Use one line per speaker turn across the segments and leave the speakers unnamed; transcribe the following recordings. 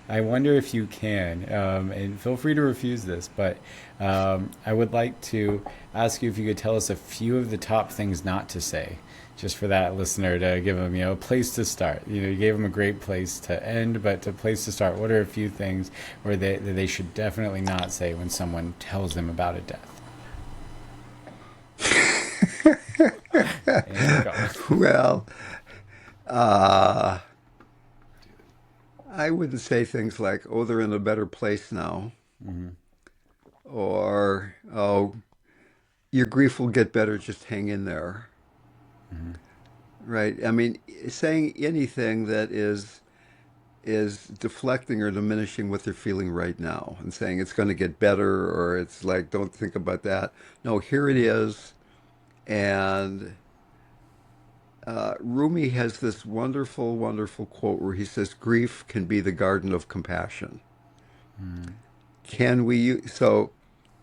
I wonder if you can, and feel free to refuse this, but I would like to ask you if you could tell us a few of the top things not to say, just for that listener to give them, a place to start. You gave them a great place to end, but to place to start, what are a few things where that they should definitely not say when someone tells them about a death? And go.
Well, uh, I wouldn't say things like, oh, they're in a better place now,
Hmm.
or, oh, your grief will get better, just hang in there.
Hmm.
Right? I mean, saying anything that is deflecting or diminishing what they're feeling right now and saying it's going to get better or it's like don't think about that. No, here it is. And Rumi has this wonderful, wonderful quote where he says, "Grief can be the garden of compassion."
Hmm.
Can we? So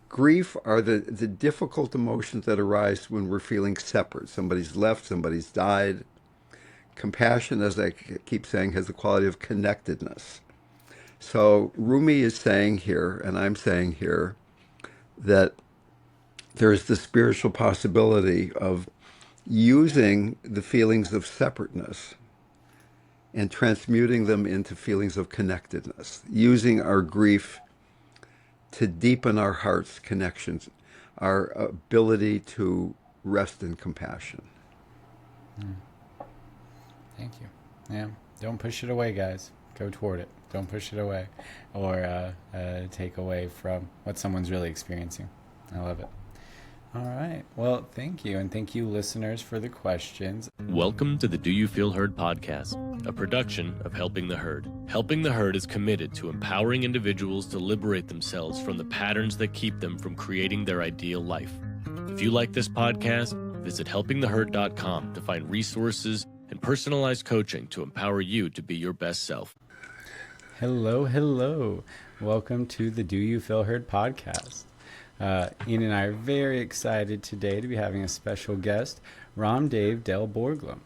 grief are the difficult emotions that arise when we're feeling separate. Somebody's left, somebody's died. Compassion, as I keep saying, has the quality of connectedness. So Rumi is saying here, and I'm saying here, that there's the spiritual possibility of using the feelings of separateness and transmuting them into feelings of connectedness, using our grief to deepen our heart's connections, our ability to rest in compassion.
Thank you. Yeah. Don't push it away, guys. Go toward it. Don't push it away or take away from what someone's really experiencing. I love it. All right. Well, thank you. And thank you, listeners, for the questions.
Welcome to the Do You Feel Heard podcast, a production of Helping the Herd. Helping the Herd is committed to empowering individuals to liberate themselves from the patterns that keep them from creating their ideal life. If you like this podcast, visit helpingtheherd.com to find resources and personalized coaching to empower you to be your best self.
Hello, hello. Welcome to the Do You Feel Heard podcast. Ian and I are very excited today to be having a special guest, RamDev Dale Borglum.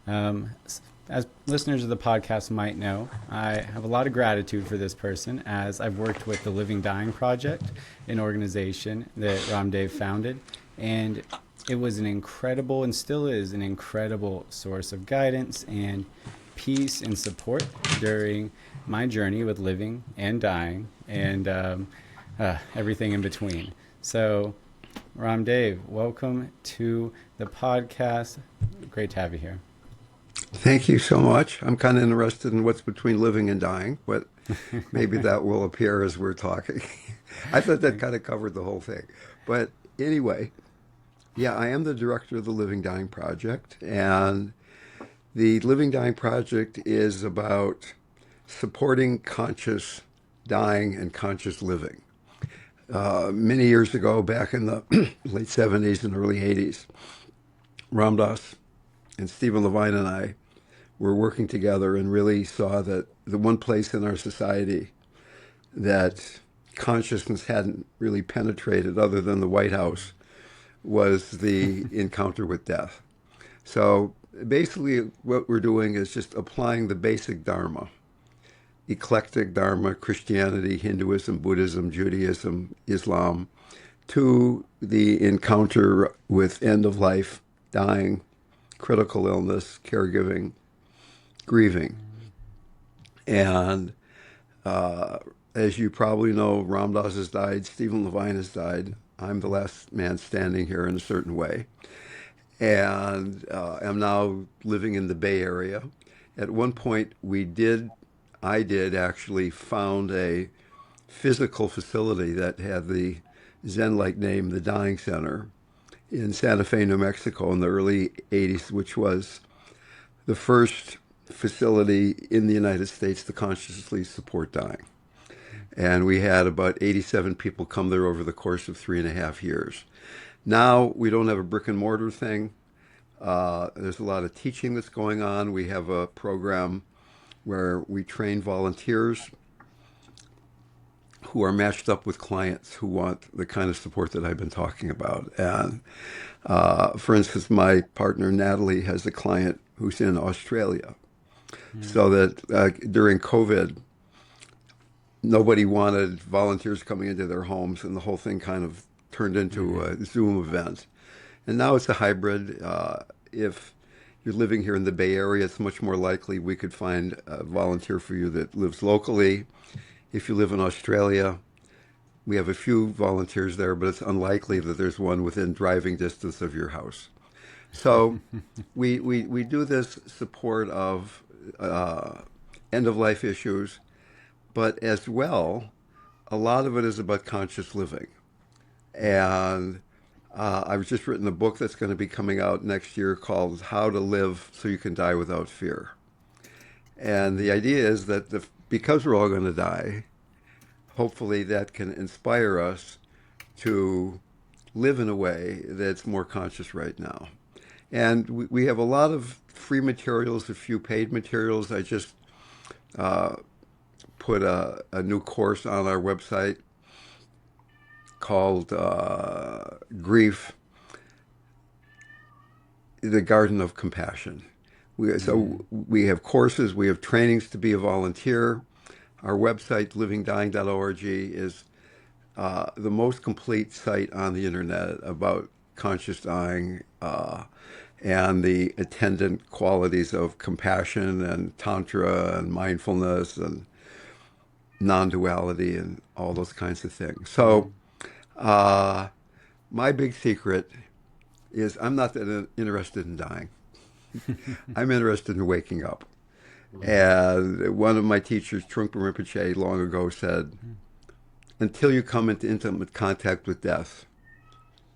As listeners of the podcast might know, I have a lot of gratitude for this person as I've worked with the Living Dying Project, an organization that RamDev founded, and it was an incredible and still is an incredible source of guidance and peace and support during my journey with living and dying and everything in between. So, RamDev, welcome to the podcast. Great to have you here.
Thank you so much. I'm kind of interested in what's between living and dying, but maybe that will appear as we're talking. I thought that kind of covered the whole thing. But anyway, yeah, I am the director of the Living Dying Project, and the Living Dying Project is about supporting conscious dying and conscious living. Many years ago, back in the late 70s and early 80s, Ramdas and Stephen Levine and I were working together and really saw that the one place in our society that consciousness hadn't really penetrated other than the White House was the encounter with death. So basically, what we're doing is just applying the basic Dharma, eclectic Dharma, Christianity, Hinduism, Buddhism, Judaism, Islam, to the encounter with end of life, dying, critical illness, caregiving, grieving. And as you probably know, Ram Dass has died, Stephen Levine has died. I'm the last man standing here in a certain way. And am now living in the Bay Area. At one point, I did actually found a physical facility that had the Zen-like name, the Dying Center, in Santa Fe, New Mexico in the early 80s, which was the first facility in the United States to consciously support dying. And we had about 87 people come there over the course of 3.5 years. Now we don't have a brick and mortar thing. There's a lot of teaching that's going on. We have a program where we train volunteers who are matched up with clients who want the kind of support that I've been talking about. And for instance, my partner Natalie has a client who's in Australia. So that during COVID, nobody wanted volunteers coming into their homes, and the whole thing kind of turned into a Zoom event. And now it's a hybrid. If you're living here in the Bay Area, it's much more likely we could find a volunteer for you that lives locally. If you live in Australia, we have a few volunteers there, but it's unlikely that there's one within driving distance of your house. So we do this support of end of life issues, but as well, a lot of it is about conscious living. And I've just written a book that's going to be coming out next year called How to Live So You Can Die Without Fear. And the idea is that because we're all going to die, hopefully that can inspire us to live in a way that's more conscious right now. And we have a lot of free materials, a few paid materials. I just put a new course on our website called Grief, the Garden of Compassion. So we have courses, we have trainings to be a volunteer. Our website, livingdying.org, is the most complete site on the internet about conscious dying and the attendant qualities of compassion and tantra and mindfulness and non-duality and all those kinds of things. So my big secret is I'm not that interested in dying. I'm interested in waking up. And one of my teachers, Trungpa Rinpoche, long ago said, until you come into intimate contact with death,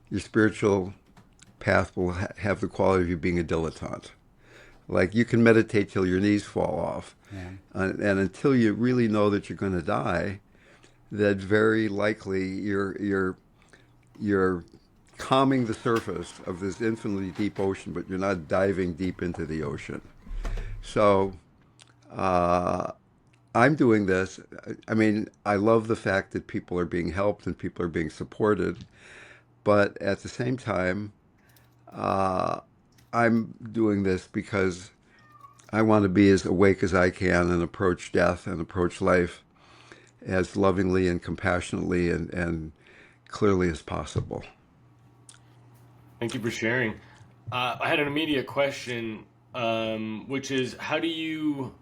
your spiritual path will have the quality of you being a dilettante. Like you can meditate till your knees fall off. Yeah. And until you really know that you're going to die, that very likely you're calming the surface of this infinitely deep ocean, but you're not diving deep into the ocean. So I'm doing this. I mean, I love the fact that people are being helped and people are being supported, but at the same time, I'm doing this because I want to be as awake as I can and approach death and approach life as lovingly and compassionately and clearly as possible.
Thank you for sharing. I had an immediate question, which is how do you,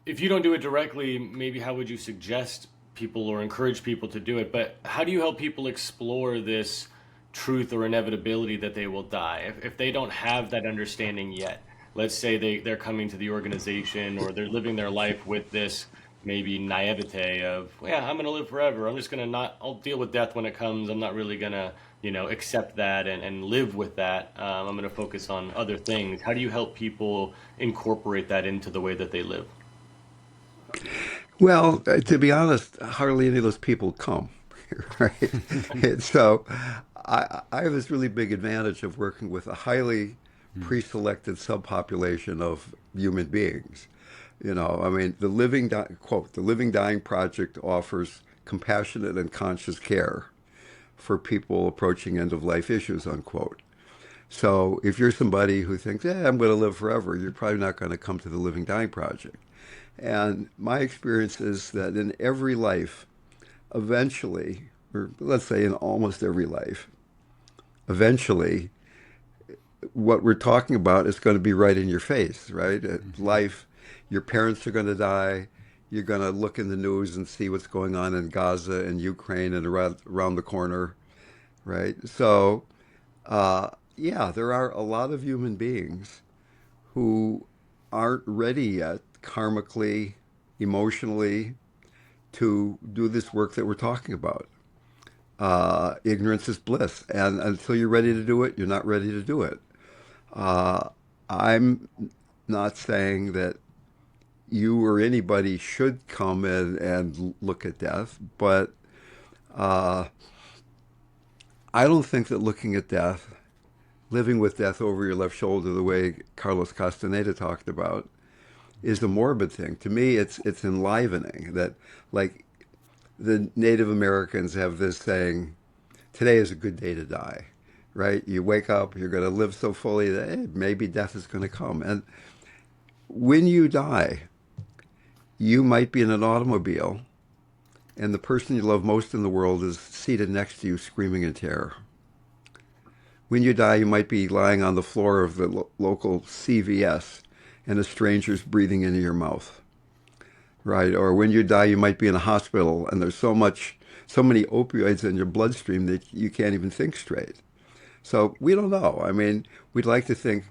if you don't do it directly, maybe how would you suggest people or encourage people to do it? But how do you help people explore this truth or inevitability that they will die if they don't have that understanding yet? Let's say they're coming to the organization or they're living their life with this maybe naivete of, yeah, I'm going to live forever. I'm just going to I'll deal with death when it comes. I'm not really going to, accept that and live with that. I'm going to focus on other things. How do you help people incorporate that into the way that they live?
Well, to be honest, hardly any of those people come, right? And so I have this really big advantage of working with a highly pre-selected subpopulation of human beings. I mean, quote, the Living Dying Project offers compassionate and conscious care for people approaching end-of-life issues, unquote. So if you're somebody who thinks, yeah, I'm going to live forever, you're probably not going to come to the Living Dying Project. And my experience is that in every life, eventually, or let's say in almost every life, eventually, what we're talking about is going to be right in your face, right? Life, your parents are going to die. You're going to look in the news and see what's going on in Gaza and Ukraine and around the corner, right? So, yeah, there are a lot of human beings who aren't ready yet, karmically, emotionally, to do this work that we're talking about. Ignorance is bliss, and until you're ready to do it, you're not ready to do it. I'm not saying that you or anybody should come in and look at death, but I don't think that looking at death, living with death over your left shoulder, the way Carlos Castaneda talked about, is the morbid thing. To me, it's enlivening that, like, the Native Americans have this saying, today is a good day to die, right? You wake up, you're going to live so fully that maybe death is going to come. And when you die, you might be in an automobile and the person you love most in the world is seated next to you screaming in terror. When you die, you might be lying on the floor of the local CVS and a stranger's breathing into your mouth, right? Or when you die, you might be in a hospital and there's so many opioids in your bloodstream that you can't even think straight. So we don't know. I mean, we'd like to think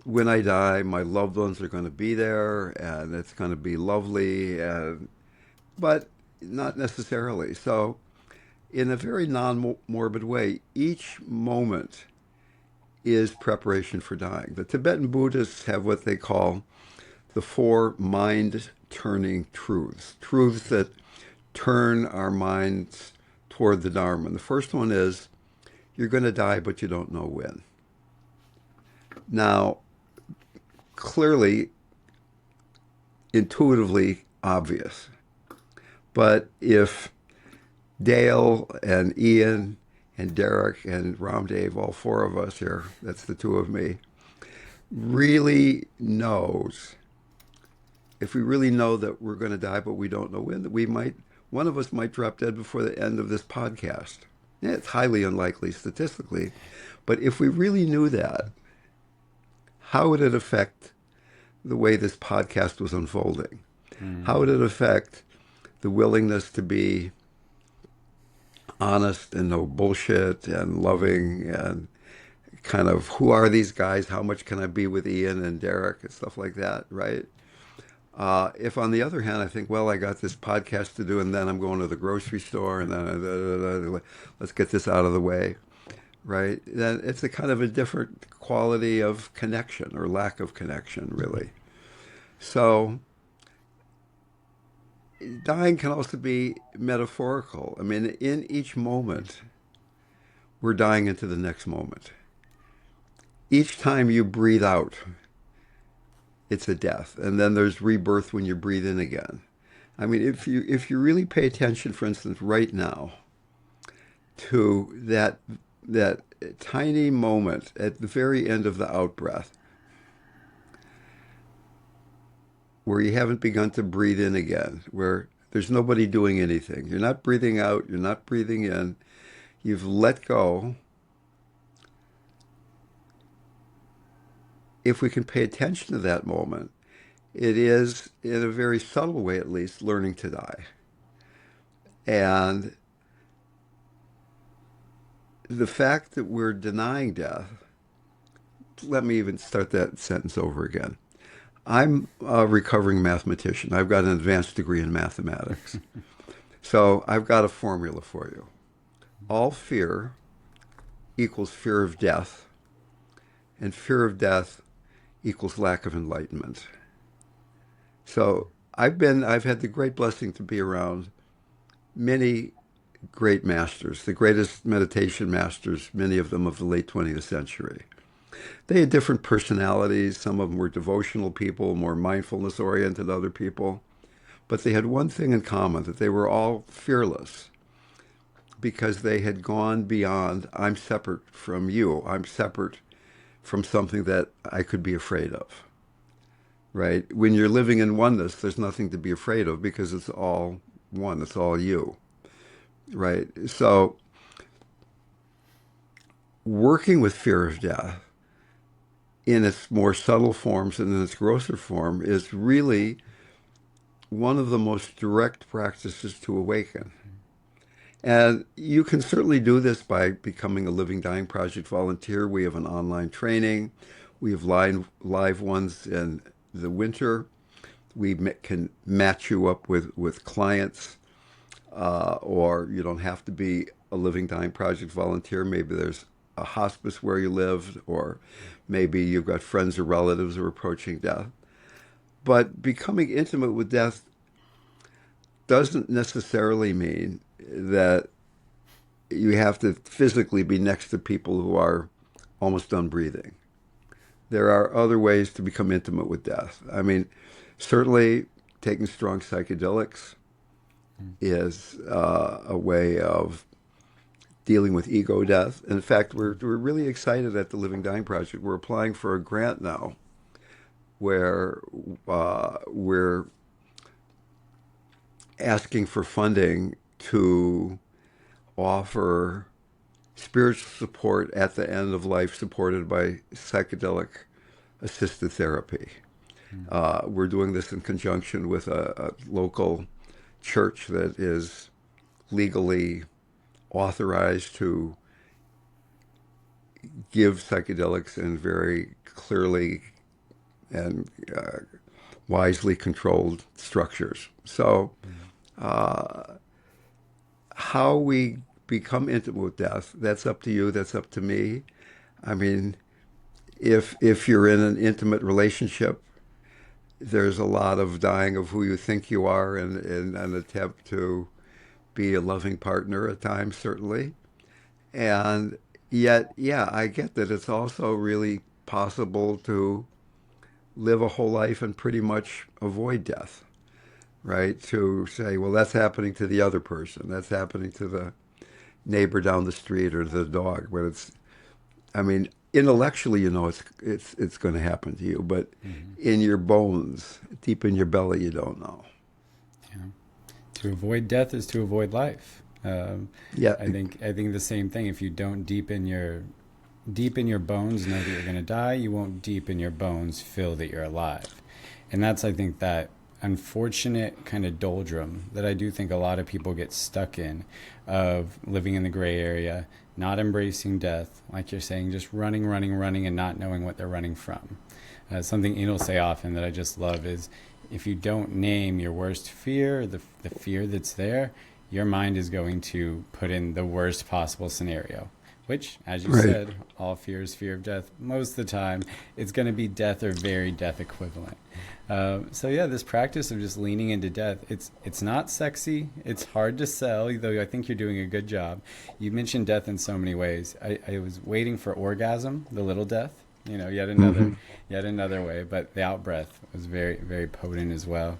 when I die, my loved ones are going to be there and it's going to be lovely, but not necessarily. So in a very non-morbid way, each moment is preparation for dying. The Tibetan Buddhists have what they call the four mind-turning truths, truths that turn our minds toward the Dharma. And the first one is, you're going to die, but you don't know when. Now, clearly, intuitively obvious. But if Dale and Ian and Derrick and RamDev, all four of us here, that's the two of me, really knows, if we really know that we're going to die but we don't know when, that one of us might drop dead before the end of this podcast. Yeah, it's highly unlikely statistically, but if we really knew that, how would it affect the way this podcast was unfolding? How would it affect the willingness to be honest and no bullshit and loving and kind of, who are these guys? How much can I be with Ian and Derrick and stuff like that, right? If on the other hand, I think, well, I got this podcast to do and then I'm going to the grocery store and then let's get this out of the way, right? Then it's a kind of a different quality of connection or lack of connection, really. So dying can also be metaphorical. I mean, in each moment, we're dying into the next moment. Each time you breathe out, it's a death. And then there's rebirth when you breathe in again. I mean, if you really pay attention, for instance, right now, to that tiny moment at the very end of the out-breath, where you haven't begun to breathe in again, where there's nobody doing anything. You're not breathing out, you're not breathing in. You've let go. If we can pay attention to that moment, it is, in a very subtle way at least, learning to die. And the fact that we're denying death, let me even start that sentence over again. I'm a recovering mathematician. I've got an advanced degree in mathematics. So I've got a formula for you. All fear equals fear of death, and fear of death equals lack of enlightenment. So I've had the great blessing to be around many great masters, the greatest meditation masters, many of them of the late 20th century. They had different personalities. Some of them were devotional people, more mindfulness-oriented other people. But they had one thing in common, that they were all fearless because they had gone beyond, I'm separate from you. I'm separate from something that I could be afraid of, right? When you're living in oneness, there's nothing to be afraid of because it's all one. It's all you, right? So working with fear of death in its more subtle forms and in its grosser form is really one of the most direct practices to awaken. And you can certainly do this by becoming a Living Dying Project volunteer. We have an online training. We have live ones in the winter. We can match you up with clients, or you don't have to be a Living Dying Project volunteer. Maybe there's a hospice where you live, or maybe you've got friends or relatives who are approaching death. But becoming intimate with death doesn't necessarily mean that you have to physically be next to people who are almost done breathing. There are other ways to become intimate with death. I mean, certainly taking strong psychedelics is a way of dealing with ego death. In fact, we're really excited at the Living Dying Project. We're applying for a grant now where we're asking for funding to offer spiritual support at the end of life supported by psychedelic assisted therapy. We're doing this in conjunction with a local church that is legally authorized to give psychedelics in very clearly and wisely controlled structures. So, how we become intimate with death, that's up to you, that's up to me. I mean, if you're in an intimate relationship, there's a lot of dying of who you think you are in an attempt to be a loving partner at times, certainly. And yet, yeah, I get that it's also really possible to live a whole life and pretty much avoid death, right? To say, well, that's happening to the other person, that's happening to the neighbor down the street or the dog. But it's, I mean, intellectually, you know, it's going to happen to you, but in your bones, deep in your belly, you don't know.
Yeah. To avoid death is to avoid life.
Yeah,
I think the same thing. If you don't deep in your bones know that you're going to die, you won't deep in your bones feel that you're alive. And that's, I think, that unfortunate kind of doldrum that I do think a lot of people get stuck in, of living in the gray area, not embracing death, like you're saying, just running, and not knowing what they're running from. Something Ian will say often that I just love is, if you don't name your worst fear, the fear that's there, your mind is going to put in the worst possible scenario, which, as you said, all fear is fear of death. Most of the time, it's going to be death or very death equivalent. So yeah, this practice of just leaning into death, it's not sexy. It's hard to sell, though I think you're doing a good job. You mentioned death in so many ways. I was waiting for orgasm, the little death, yet another way, but the out breath was very, very potent as well.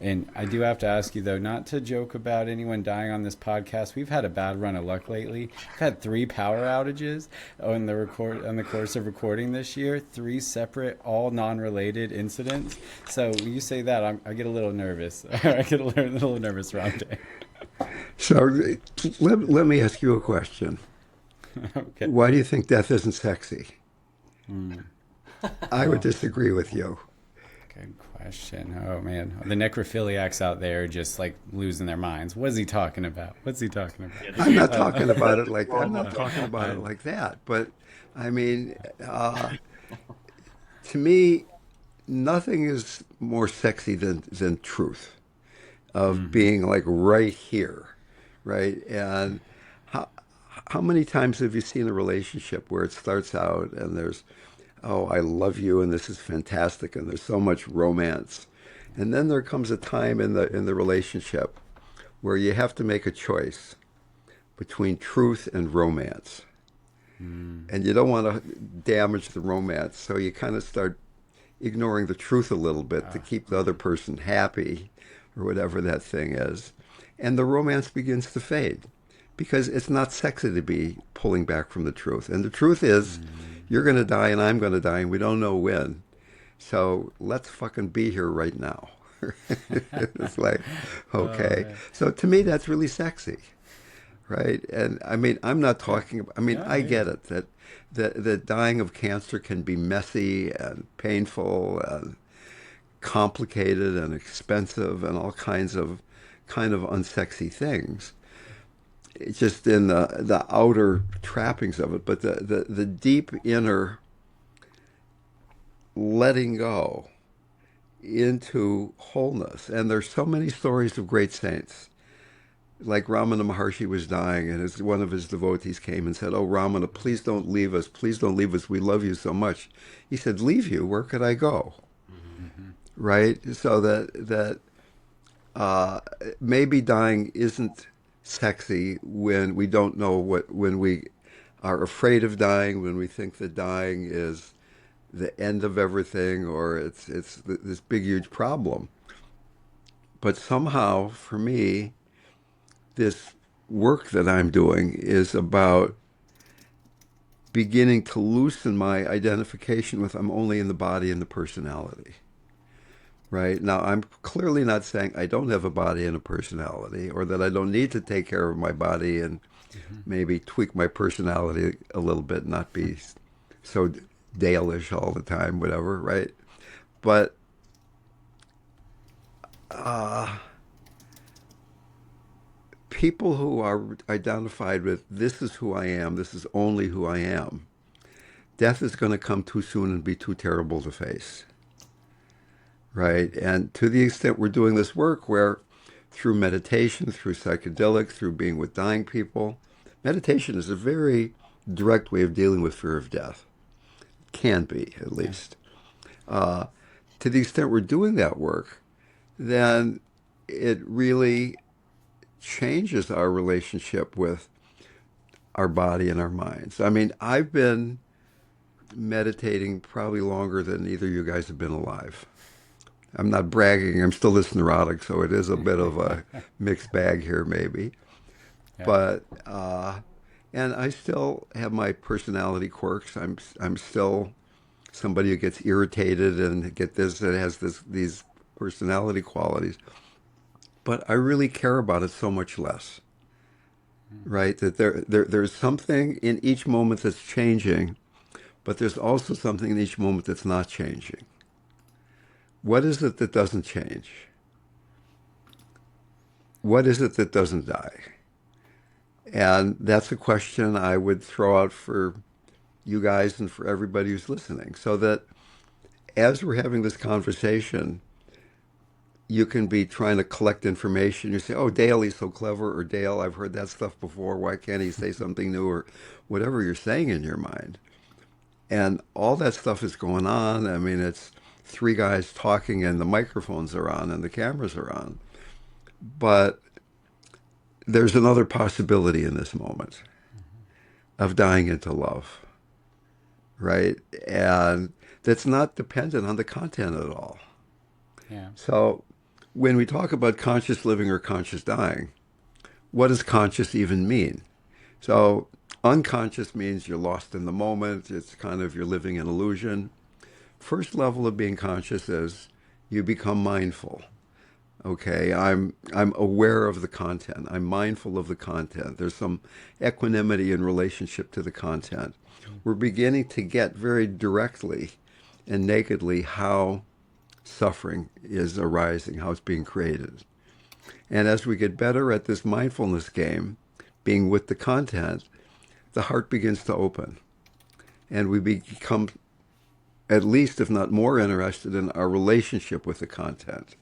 And I do have to ask you, though, not to joke about anyone dying on this podcast. We've had a bad run of luck lately. We've had 3 power outages on the course of recording this year. 3 separate, all non-related incidents. So when you say that, I get a little nervous. I get a little nervous, RamDev.
So let me ask you a question.
Okay.
Why do you think death isn't sexy? I would disagree with you.
Good question. Oh man, the necrophiliacs out there just like losing their minds. What's he talking about?
I'm not talking about it like that. I'm not talking about it like that. But I mean, to me, nothing is more sexy than truth, of being like right here, right? And how many times have you seen a relationship where it starts out and there's, oh, I love you, and this is fantastic, and there's so much romance. And then there comes a time in the relationship where you have to make a choice between truth and romance. And you don't want to damage the romance, so you kind of start ignoring the truth a little bit to keep the other person happy, or whatever that thing is. And the romance begins to fade, because it's not sexy to be pulling back from the truth. And the truth is, you're going to die and I'm going to die, and we don't know when. So let's fucking be here right now. It's like, okay. So to me, that's really sexy, right? And I mean, I'm not talking about, I mean, I get it, that dying of cancer can be messy and painful and complicated and expensive and all kinds of kind of unsexy things. It's just in the outer trappings of it, but the deep inner letting go into wholeness. And there's so many stories of great saints. Like Ramana Maharshi was dying, and one of his devotees came and said, "Oh, Ramana, please don't leave us. Please don't leave us. We love you so much." He said, "Leave you? Where could I go?" Right? So that maybe dying isn't sexy when we don't know when we are afraid of dying, when we think that dying is the end of everything, or it's this big huge problem. But somehow, for me, this work that I'm doing is about beginning to loosen my identification with I'm only in the body and the personality. right? Now, I'm clearly not saying I don't have a body and a personality, or that I don't need to take care of my body and
Hmm.
maybe tweak my personality a little bit, not be so Dale-ish all the time, whatever, right? But people who are identified with this is who I am, this is only who I am, death is going to come too soon and be too terrible to face, right? And to the extent we're doing this work where through meditation, through psychedelics, through being with dying people, meditation is a very direct way of dealing with fear of death. Can be, at
Yeah.
least. To the extent we're doing that work, then it really changes our relationship with our body and our minds. I mean, I've been meditating probably longer than either of you guys have been alive. I'm not bragging. I'm still this neurotic, so it is a bit of a mixed bag here, maybe.
Yeah.
But and I still have my personality quirks. I'm still somebody who gets irritated and get this that has these personality qualities. But I really care about it so much less, right? That there's something in each moment that's changing, but there's also something in each moment that's not changing. What is it that doesn't change? What is it that doesn't die? And that's a question I would throw out for you guys and for everybody who's listening, so that as we're having this conversation, you can be trying to collect information. You say, oh, Dale, he's so clever, or Dale, I've heard that stuff before. Why can't he say something new, or whatever you're saying in your mind? And all that stuff is going on. I mean, it's three guys talking and the microphones are on and the cameras are on. But there's another possibility in this moment of dying into love, right? And that's not dependent on the content at all.
Yeah.
So when we talk about conscious living or conscious dying, what does conscious even mean? So unconscious means you're lost in the moment. It's kind of you're living in illusion. First level of being conscious is you become mindful. Okay, I'm aware of the content. I'm mindful of the content. There's some equanimity in relationship to the content. We're beginning to get very directly and nakedly how suffering is arising, how it's being created. And as we get better at this mindfulness game, being with the content, the heart begins to open. And we become at least, if not more, interested in our relationship with the content.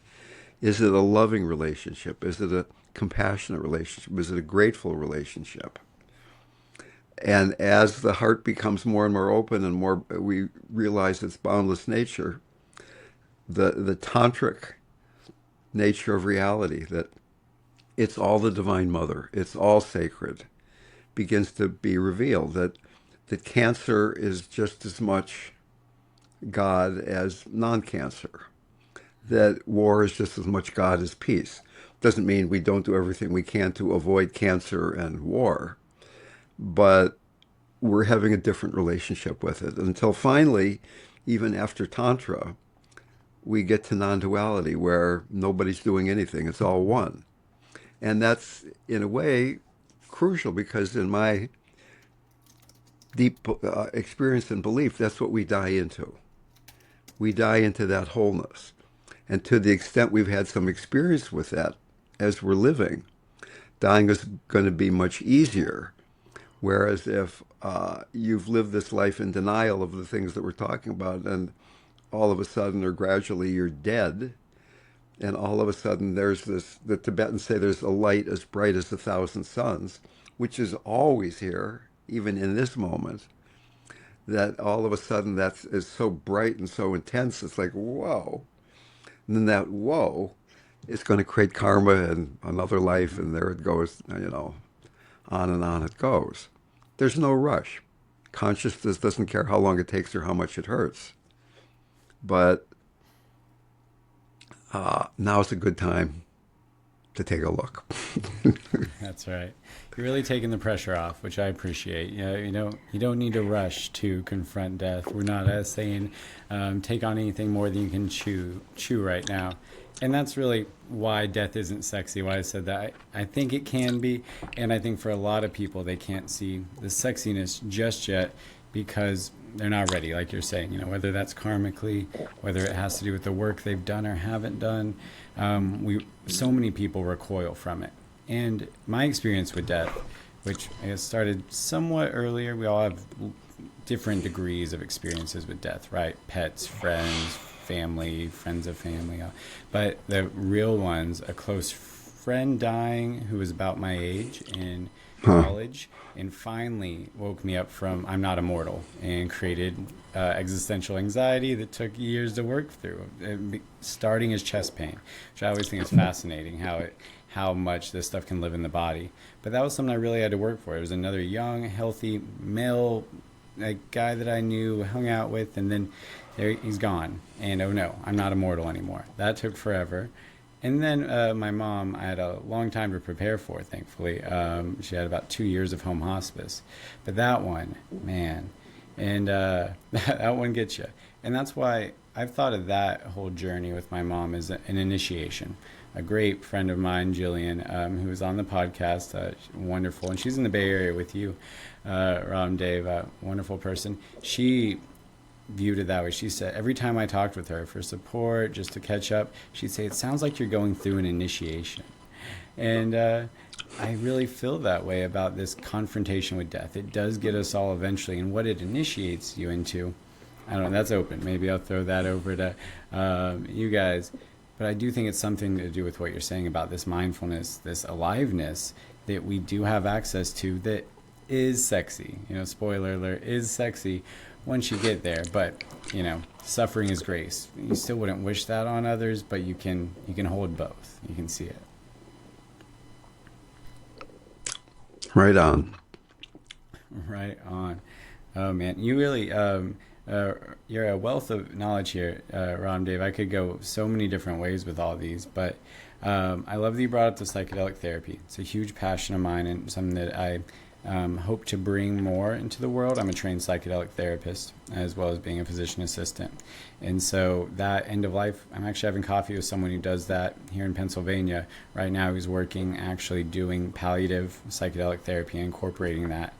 Is it a loving relationship? Is it a compassionate relationship? Is it a grateful relationship? And as the heart becomes more and more open and more we realize its boundless nature, the tantric nature of reality, that it's all the Divine Mother, it's all sacred, begins to be revealed. That cancer is just as much God as non-cancer. That war is just as much God as peace. Doesn't mean we don't do everything we can to avoid cancer and war, but we're having a different relationship with it until finally, even after Tantra, we get to non-duality where nobody's doing anything. It's all one. And that's, in a way, crucial because in my deep experience and belief, that's what we die into. We die into that wholeness. And to the extent we've had some experience with that as we're living, dying is going to be much easier. Whereas if you've lived this life in denial of the things that we're talking about, and all of a sudden or gradually you're dead, and all of a sudden there's this, the Tibetans say there's a light as bright as 1,000 suns, which is always here, even in this moment, that all of a sudden that is so bright and so intense, it's like, whoa. And then that whoa is going to create karma and another life, and there it goes, on and on it goes. There's no rush. Consciousness doesn't care how long it takes or how much it hurts. But now's a good time to take a look.
That's right. You're really taking the pressure off, which I appreciate. You don't need to rush to confront death. We're not saying take on anything more than you can chew right now. And that's really why death isn't sexy. Why I said that. I think it can be, and I think for a lot of people they can't see the sexiness just yet because they're not ready. Like you're saying, whether that's karmically, whether it has to do with the work they've done or haven't done. So many people recoil from it. And my experience with death, which I guess started somewhat earlier, we all have different degrees of experiences with death, right? Pets, friends, family, friends of family. But the real ones, a close friend dying who was about my age in college and finally woke me up from I'm not immortal and created existential anxiety that took years to work through, starting as chest pain, which I always think is fascinating how much this stuff can live in the body. But that was something I really had to work for. It was another young, healthy male, a guy that I knew, hung out with, and then he's gone. And oh no, I'm not immortal anymore. That took forever. And then my mom, I had a long time to prepare for, thankfully. She had about 2 years of home hospice. But that one, man, and that one gets you. And that's why I've thought of that whole journey with my mom as an initiation. A great friend of mine, Jillian, who was on the podcast, wonderful. And she's in the Bay Area with you, RamDev, wonderful person. She viewed it that way. She said every time I talked with her for support, just to catch up, she'd say, it sounds like you're going through an initiation. And I really feel that way about this confrontation with death. It does get us all eventually. And what it initiates you into, I don't know, that's open. Maybe I'll throw that over to you guys. But I do think it's something to do with what you're saying about this mindfulness, this aliveness that we do have access to that is sexy. Spoiler alert, is sexy once you get there. But, suffering is grace. You still wouldn't wish that on others, but you can hold both. You can see it.
Right on.
Right on. Oh, man. You really... you're a wealth of knowledge here, RamDev. I could go so many different ways with all these, but I love that you brought up the psychedelic therapy. It's a huge passion of mine and something that I hope to bring more into the world. I'm a trained psychedelic therapist as well as being a physician assistant. And so that end of life, I'm actually having coffee with someone who does that here in Pennsylvania. Right now he's working actually doing palliative psychedelic therapy and incorporating that.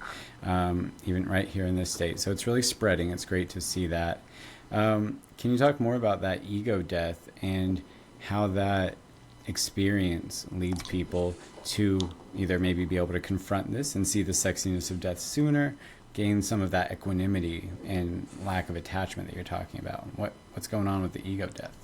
Even right here in this state. So it's really spreading. It's great to see that. Can you talk more about that ego death and how that experience leads people to either maybe be able to confront this and see the sexiness of death sooner, gain some of that equanimity and lack of attachment that you're talking about? What's going on with the ego death?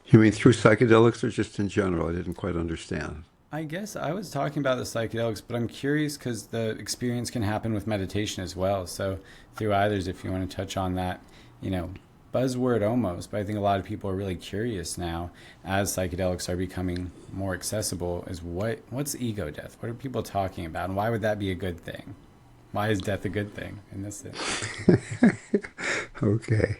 You mean through psychedelics or just in general? I didn't quite understand.
I guess I was talking about the psychedelics, but I'm curious because the experience can happen with meditation as well. So through either's, if you want to touch on that, buzzword almost, but I think a lot of people are really curious now as psychedelics are becoming more accessible is what's ego death? What are people talking about? And why would that be a good thing? Why is death a good thing in this sense?
Okay.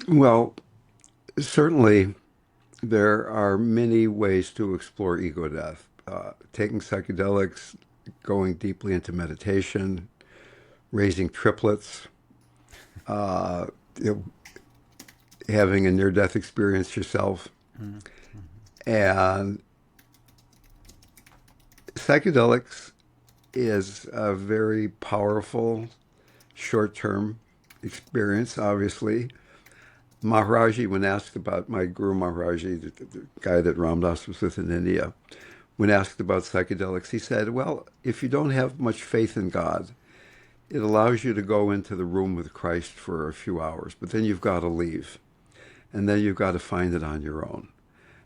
Well, certainly, there are many ways to explore ego death. Taking psychedelics, going deeply into meditation, raising triplets, having a near-death experience yourself. Mm-hmm. And psychedelics is a very powerful short-term experience, obviously. Maharaji, when asked about my Guru Maharaji, the guy that Ram Dass was with in India, when asked about psychedelics, he said, well, if you don't have much faith in God, it allows you to go into the room with Christ for a few hours, but then you've got to leave, and then you've got to find it on your own.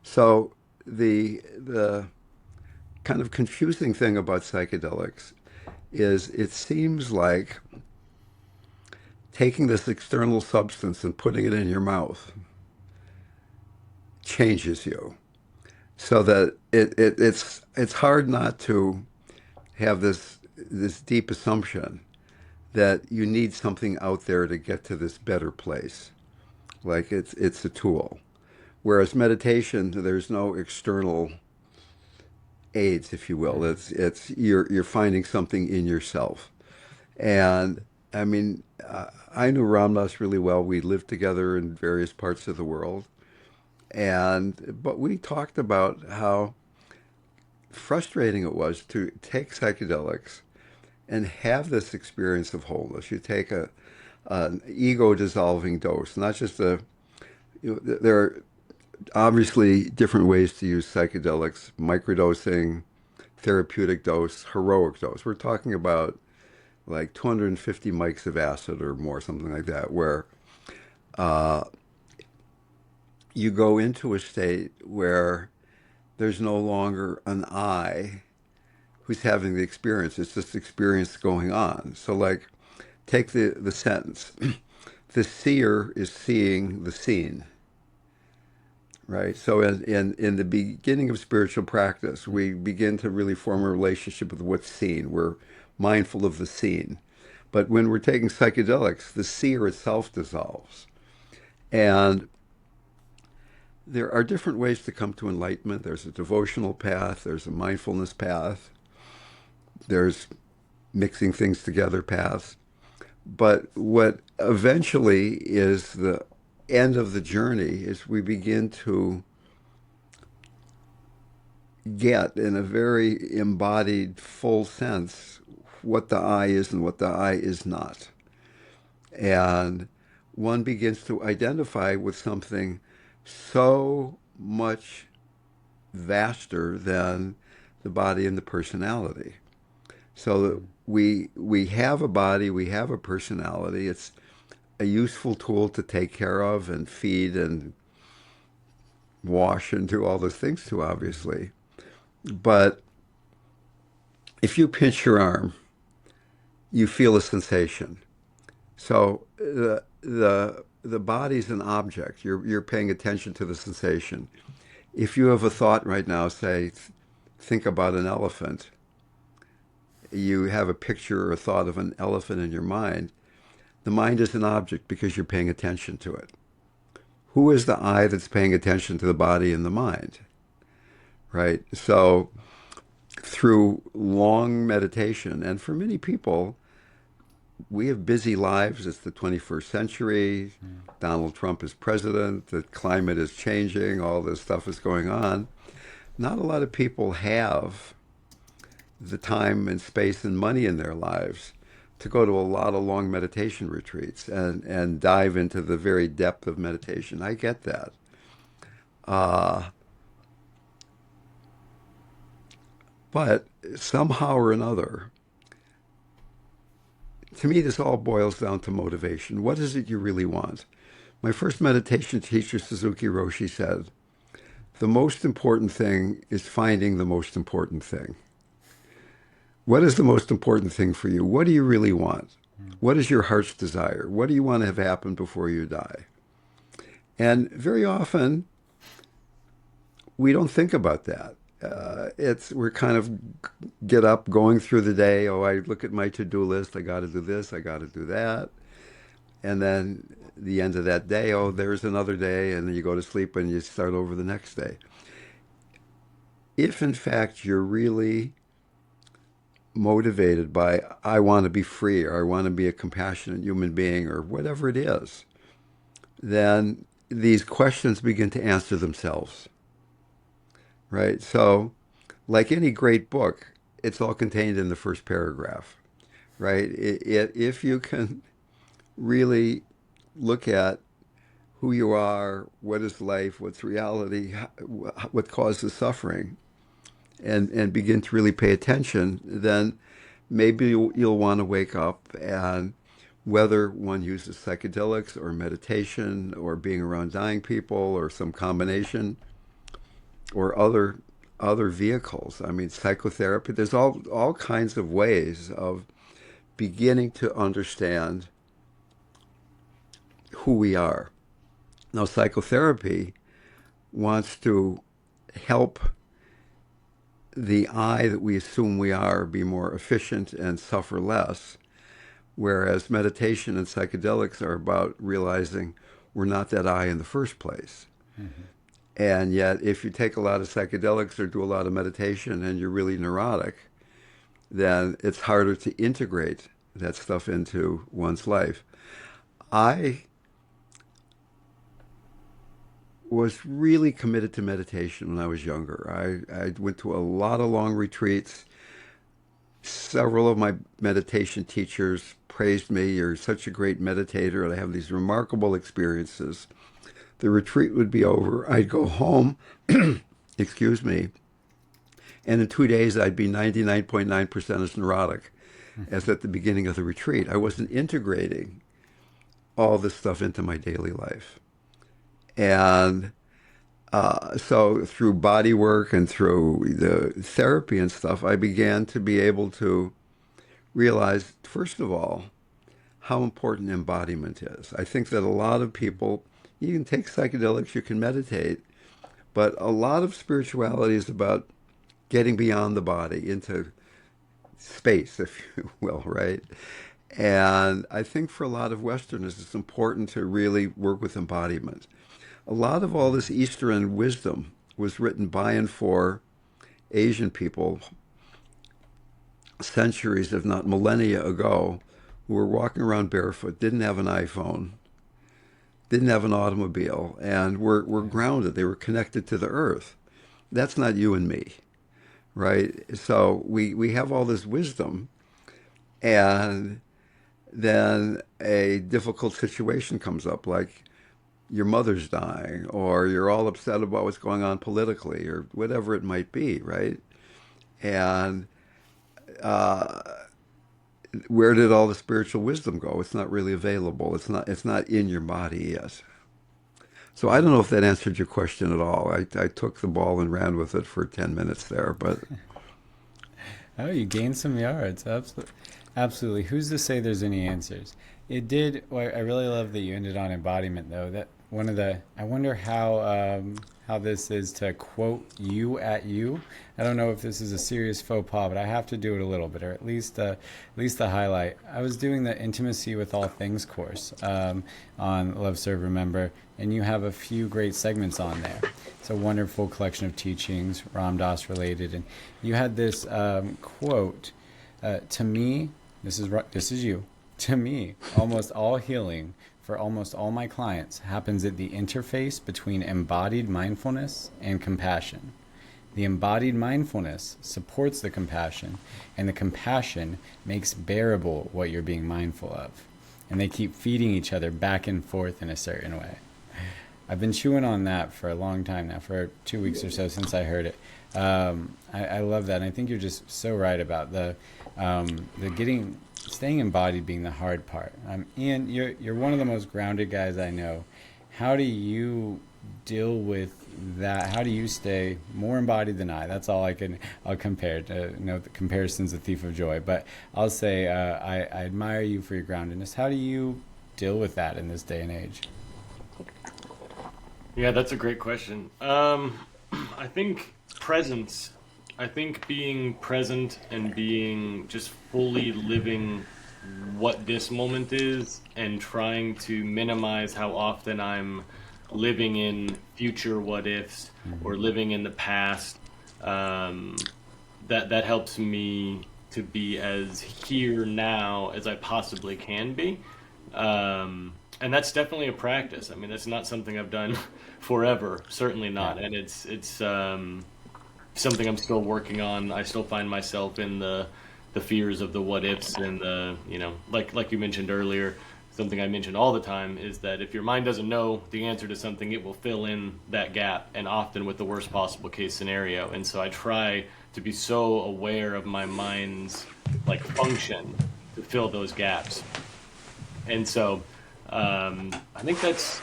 So the kind of confusing thing about psychedelics is it seems like taking this external substance and putting it in your mouth changes you, so that it's hard not to have this deep assumption that you need something out there to get to this better place. like it's a tool. Whereas meditation, there's no external aids, if you will. It's you're finding something in yourself. And I mean, I knew Ramdas really well. We lived together in various parts of the world, and but we talked about how frustrating it was to take psychedelics and have this experience of wholeness. You take an ego dissolving dose, not just a. There are obviously different ways to use psychedelics: microdosing, therapeutic dose, heroic dose. We're talking about like 250 mics of acid or more, something like that, where you go into a state where there's no longer an I who's having the experience. It's just experience going on. So, like, take the sentence: the seer is seeing the seen. Right. So, in the beginning of spiritual practice, we begin to really form a relationship with what's seen. We're mindful of the seen. But when we're taking psychedelics, the seer itself dissolves. And there are different ways to come to enlightenment. There's a devotional path, there's a mindfulness path, there's mixing things together paths. But what eventually is the end of the journey is we begin to get, in a very embodied, full sense, what the I is and what the I is not. And one begins to identify with something so much vaster than the body and the personality. So that we have a body, we have a personality. It's a useful tool to take care of and feed and wash and do all those things to, obviously. But if you pinch your arm, you feel a sensation. So the body's an object. You're paying attention to the sensation. If you have a thought right now, say, think about an elephant. You have a picture or a thought of an elephant in your mind. The mind is an object because you're paying attention to it. Who is the I that's paying attention to the body and the mind? Right? So through long meditation, and for many people, we have busy lives. It's the 21st century. Donald Trump is president. The climate is changing. All this stuff is going on. Not a lot of people have the time and space and money in their lives to go to a lot of long meditation retreats and dive into the very depth of meditation. I get that. But somehow or another, to me, this all boils down to motivation. What is it you really want? My first meditation teacher, Suzuki Roshi, said, the most important thing is finding the most important thing. What is the most important thing for you? What do you really want? What is your heart's desire? What do you want to have happen before you die? And very often, we don't think about that. We're kind of get up, going through the day. Oh, I look at my to-do list. I got to do this. I got to do that. And then the end of that day, oh, there's another day. And then you go to sleep and you start over the next day. If in fact you're really motivated by, I want to be free, or I want to be a compassionate human being, or whatever it is, then these questions begin to answer themselves. Right? So, like any great book, it's all contained in the first paragraph. Right? If you can really look at who you are, what is life, what's reality, what causes suffering, and begin to really pay attention, then maybe you'll want to wake up, and whether one uses psychedelics or meditation or being around dying people or some combination or other vehicles. I mean, psychotherapy, there's all kinds of ways of beginning to understand who we are. Now, psychotherapy wants to help the I that we assume we are be more efficient and suffer less, whereas meditation and psychedelics are about realizing we're not that I in the first place. And yet, if you take a lot of psychedelics or do a lot of meditation and you're really neurotic, then it's harder to integrate that stuff into one's life. I was really committed to meditation when I was younger. I went to a lot of long retreats. Several of my meditation teachers praised me. You're such a great meditator, and I have these remarkable experiences. The retreat would be over. I'd go home, excuse me, and in 2 days I'd be 99.9% as neurotic as at the beginning of the retreat. I wasn't integrating all this stuff into my daily life. And so through body work and through the therapy and stuff, I began to be able to realize, first of all, how important embodiment is. I think that a lot of people, you can take psychedelics, you can meditate, but a lot of spirituality is about getting beyond the body into space, if you will, right? And I think for a lot of Westerners, it's important to really work with embodiment. A lot of all this Eastern wisdom was written by and for Asian people centuries, if not millennia ago, who were walking around barefoot, didn't have an iPhone, didn't have an automobile, and were grounded. They were connected to the earth. That's not you and me, right? So we have all this wisdom, and then a difficult situation comes up, like your mother's dying, or you're all upset about what's going on politically, or whatever it might be, right? And where did all the spiritual wisdom go? It's not really available. It's not in your body yet. So I don't know if that answered your question at all. I took the ball and ran with it for 10 minutes there, but
Oh, you gained some yards. Absolutely. Absolutely. Who's to say there's any answers? It did. Well, I really love that you ended on embodiment, though. That one of the. I wonder how this is to quote you at you. I don't know if this is a serious faux pas, but I have to do it a little bit, or at least the highlight. I was doing the Intimacy with All Things course on Love, Serve, Remember, and you have a few great segments on there. It's a wonderful collection of teachings, Ram Dass related, and you had this quote. To me, this is you. To me, almost all healing for almost all my clients happens at the interface between embodied mindfulness and compassion. The embodied mindfulness supports the compassion, and the compassion makes bearable what you're being mindful of. And they keep feeding each other back and forth in a certain way. I've been chewing on that for a long time now, for 2 weeks or so since I heard it. I love that, and I think you're just so right about the staying embodied being the hard part. Ian, you're one of the most grounded guys I know. How do you deal with that? How do you stay more embodied than I? That's all I'll compare. No, the comparison's a thief of joy, but I'll say I admire you for your groundedness. How do you deal with that in this day and age?
Yeah, that's a great question. I think presence. I think being present and being just fully living what this moment is and trying to minimize how often I'm living in future what ifs or living in the past, that helps me to be as here now as I possibly can be. And that's definitely a practice. I mean, that's not something I've done forever, certainly not. And it's something I'm still working on. I still find myself in the fears of the what ifs and the, like you mentioned earlier, something I mention all the time is that if your mind doesn't know the answer to something, it will fill in that gap, and often with the worst possible case scenario. And so I try to be so aware of my mind's function to fill those gaps. And so I think that's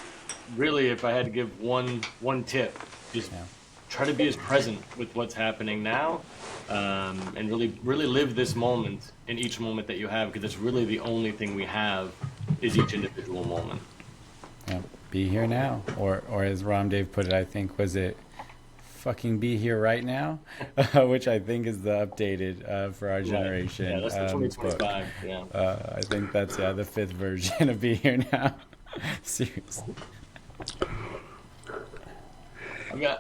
really, if I had to give one tip, just try to be as present with what's happening now, and really live this moment in each moment that you have, because it's really the only thing we have is each individual moment.
Yeah, be here now, or as RamDev put it, I think, was it fucking be here right now, which I think is the updated for our generation.
Yeah, that's the 2025.
Book.
Yeah.
I think that's the fifth version of be here now. Seriously.
Yeah,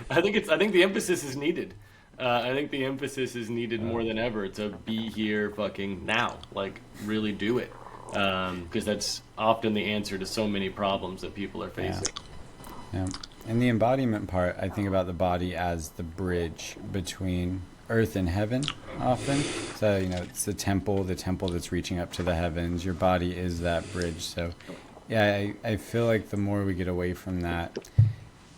I think the emphasis is needed. I think the emphasis is needed more than ever to be here fucking now. Like, really do it. Because that's often the answer to so many problems that people are
Yeah.
facing.
Yeah. And the embodiment part, I think about the body as the bridge between earth and heaven often. So, it's the temple that's reaching up to the heavens. Your body is that bridge. So, yeah, I feel like the more we get away from that,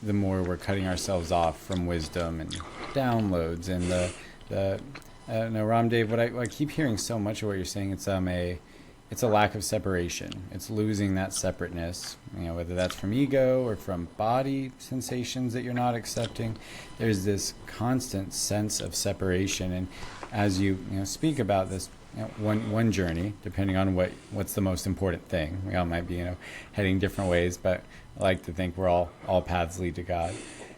the more we're cutting ourselves off from wisdom and downloads and the no, RamDev, what I keep hearing so much of what you're saying, it's a lack of separation. It's losing that separateness, whether that's from ego or from body sensations that you're not accepting. There's this constant sense of separation, and as you speak about this, one journey, depending on what's the most important thing. We all might be heading different ways, but I like to think we're all paths lead to God,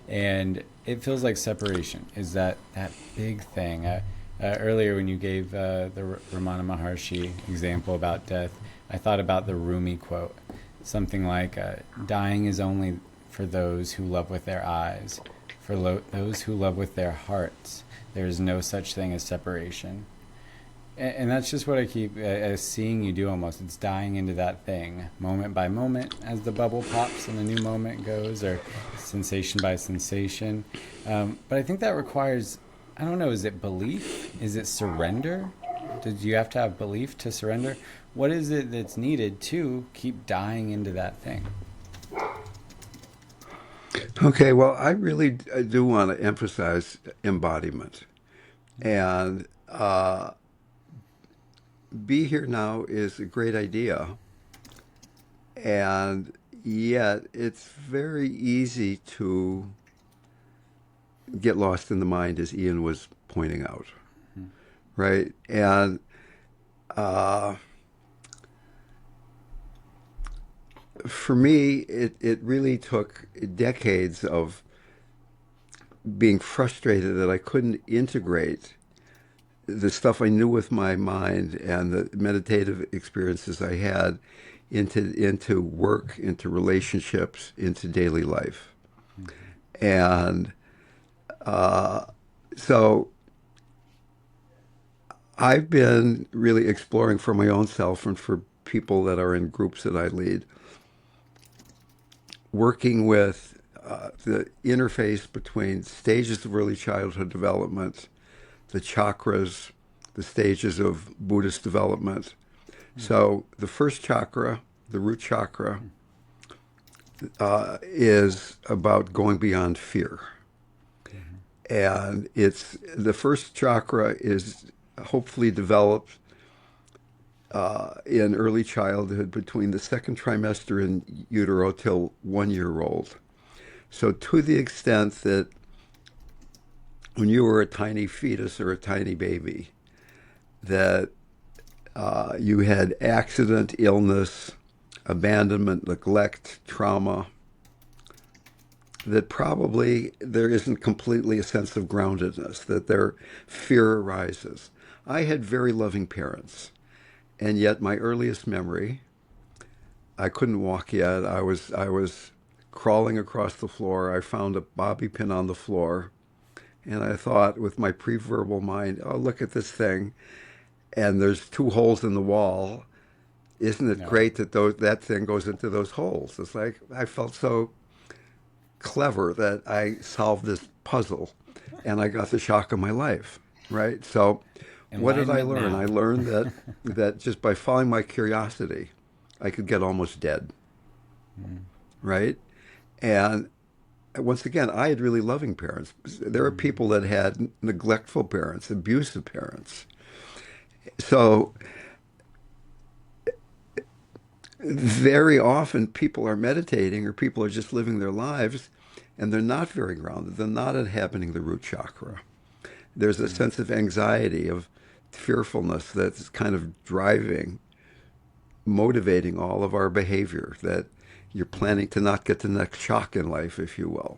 and it feels like separation is that big thing. Earlier, when you gave the Ramana Maharshi example about death, I thought about the Rumi quote, something like, "Dying is only for those who love with their eyes. For those who love with their hearts, there is no such thing as separation." And that's just what I keep seeing you do almost. It's dying into that thing, moment by moment, as the bubble pops and a new moment goes, or sensation by sensation. But I think that requires, I don't know, is it belief? Is it surrender? Did you have to have belief to surrender? What is it that's needed to keep dying into that thing?
Okay, well, I really do want to emphasize embodiment. And be here now is a great idea. And yet, it's very easy to get lost in the mind, as Ian was pointing out, right? And for me, it really took decades of being frustrated that I couldn't integrate the stuff I knew with my mind and the meditative experiences I had into work, into relationships, into daily life. And so I've been really exploring for my own self and for people that are in groups that I lead, working with the interface between stages of early childhood development, the chakras, the stages of Buddhist development. So the first chakra, the root chakra, is about going beyond fear. And it's the first chakra is hopefully developed in early childhood between the second trimester in utero till 1 year old. So to the extent that when you were a tiny fetus or a tiny baby, that you had accident, illness, abandonment, neglect, trauma, that probably there isn't completely a sense of groundedness, that their fear arises. I had very loving parents, and yet my earliest memory, I couldn't walk yet. I was crawling across the floor. I found a bobby pin on the floor, and I thought with my pre-verbal mind, oh, look at this thing, and there's 2 holes in the wall. Isn't it great that that thing goes into those holes? It's like I felt so clever that I solved this puzzle and I got the shock of my life, right? So what did I learn?
Now.
I learned that just by following my curiosity, I could get almost dead, right? And once again, I had really loving parents. There are people that had neglectful parents, abusive parents. So very often people are meditating or people are just living their lives and they're not very grounded. They're not inhabiting the root chakra. There's a sense of anxiety, of fearfulness that's kind of driving, motivating all of our behavior, that you're planning to not get the next shock in life, if you will,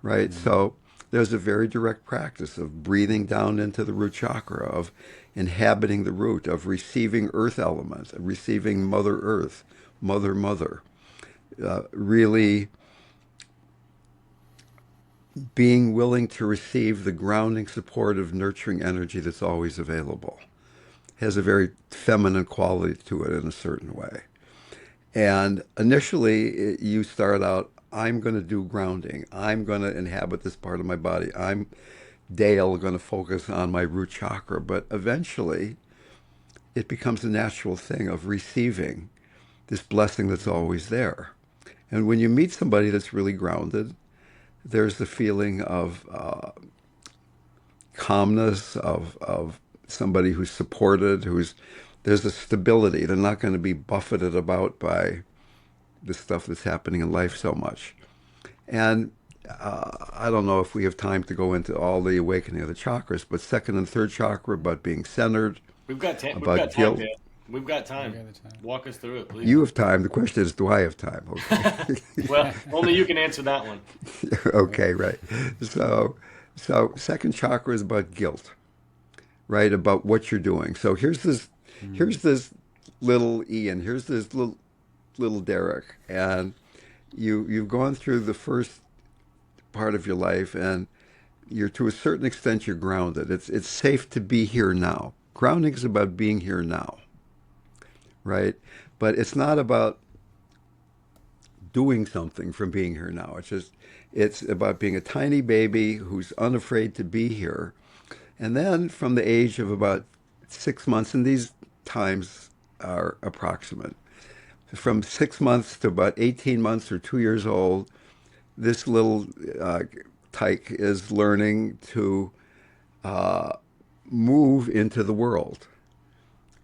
right? So there's a very direct practice of breathing down into the root chakra, of inhabiting the root, of receiving earth elements, of receiving Mother Earth, Mother, really being willing to receive the grounding, supportive, nurturing energy that's always available. Has a very feminine quality to it in a certain way. And initially, you start out, I'm going to do grounding. I'm going to inhabit this part of my body. I'm Dale, going to focus on my root chakra. But eventually, it becomes a natural thing of receiving this blessing that's always there. And when you meet somebody that's really grounded, there's the feeling of calmness, of somebody who's supported, there's a stability. They're not going to be buffeted about by the stuff that's happening in life so much. And I don't know if we have time to go into all the awakening of the chakras, but second and third chakra about being centered,
We've got time. We've
about
got time,
guilt.
Dale. We've got
We
time.
got the time.
Walk us through it, please.
You have time. The question is, do I have time? Okay.
Well, only you can answer that one.
Okay, right. So second chakra is about guilt, right? About what you're doing. So here's this little Ian. Here's this little Derrick, and you've gone through the first part of your life, and you're to a certain extent you're grounded. It's safe to be here now. Grounding is about being here now, right? But it's not about doing something from being here now. It's about being a tiny baby who's unafraid to be here. And then from the age of about 6 months, and these times are approximate, from 6 months to about 18 months or 2 years old, this little tyke is learning to move into the world,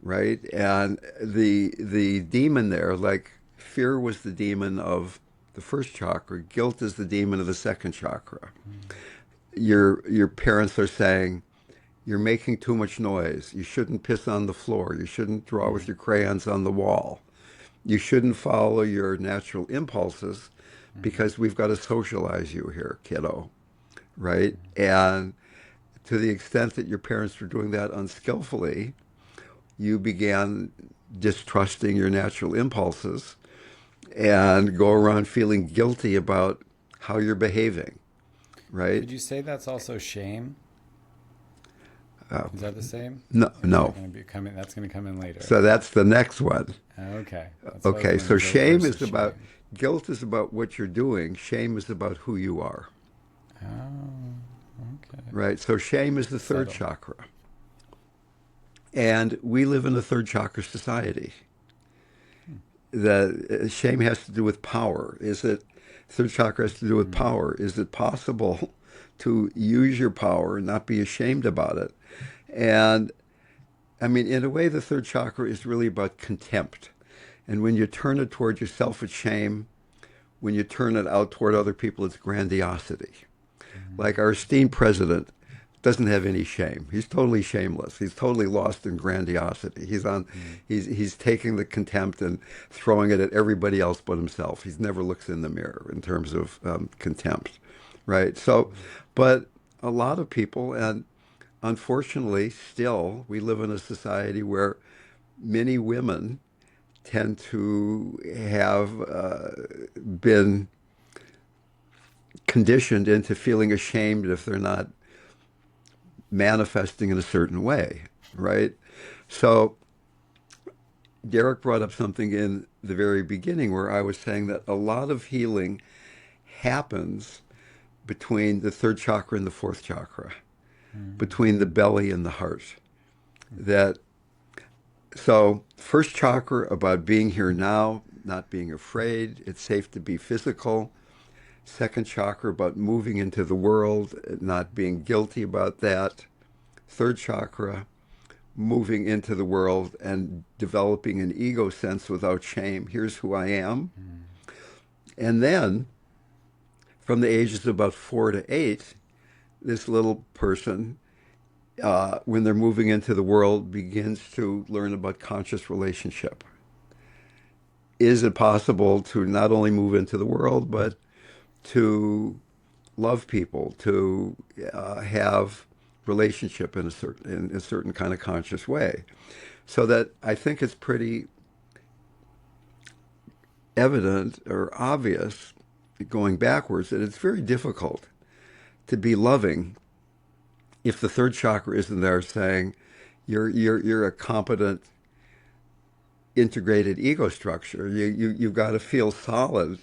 right? And the demon there, like fear was the demon of the first chakra, guilt is the demon of the second chakra. Your parents are saying, you're making too much noise. You shouldn't piss on the floor. You shouldn't draw with your crayons on the wall. You shouldn't follow your natural impulses because we've got to socialize you here, kiddo, right? And to the extent that your parents were doing that unskillfully, you began distrusting your natural impulses and go around feeling guilty about how you're behaving, right?
Would you say that's also shame? Is that the same?
No,
Or is
no.
that gonna be coming, that's going to come in later.
So that's the next one.
Okay. That's what I was
Okay,
wondering,
so
guilt
shame
versus
is about,
shame.
guilt is about what you're doing. Shame is about who you are,
Oh, okay.
right? So shame is the third
Subtle.
chakra. And we live in a third chakra society. The shame has to do with power. Third chakra has to do with power. Is it possible to use your power and not be ashamed about it? And I mean, in a way, the third chakra is really about contempt. And when you turn it toward yourself, it's shame. When you turn it out toward other people, it's grandiosity. Like our esteemed president doesn't have any shame. He's totally shameless. He's totally lost in grandiosity. He's taking the contempt and throwing it at everybody else but himself. He never looks in the mirror in terms of contempt, right? So, but a lot of people, and unfortunately, still, we live in a society where many women tend to have been conditioned into feeling ashamed if they're not manifesting in a certain way, right? So Derrick brought up something in the very beginning where I was saying that a lot of healing happens between the third chakra and the fourth chakra, between the belly and the heart. So first chakra about being here now, not being afraid, it's safe to be physical. Second chakra about moving into the world, not being guilty about that. Third chakra, moving into the world and developing an ego sense without shame. Here's who I am. And then, from the ages of about 4 to 8, this little person, when they're moving into the world, begins to learn about conscious relationship. Is it possible to not only move into the world, but to love people, to have relationship in a certain kind of conscious way? So that I think it's pretty evident or obvious going backwards that it's very difficult to be loving if the third chakra isn't there saying you're a competent integrated ego structure. You've got to feel solid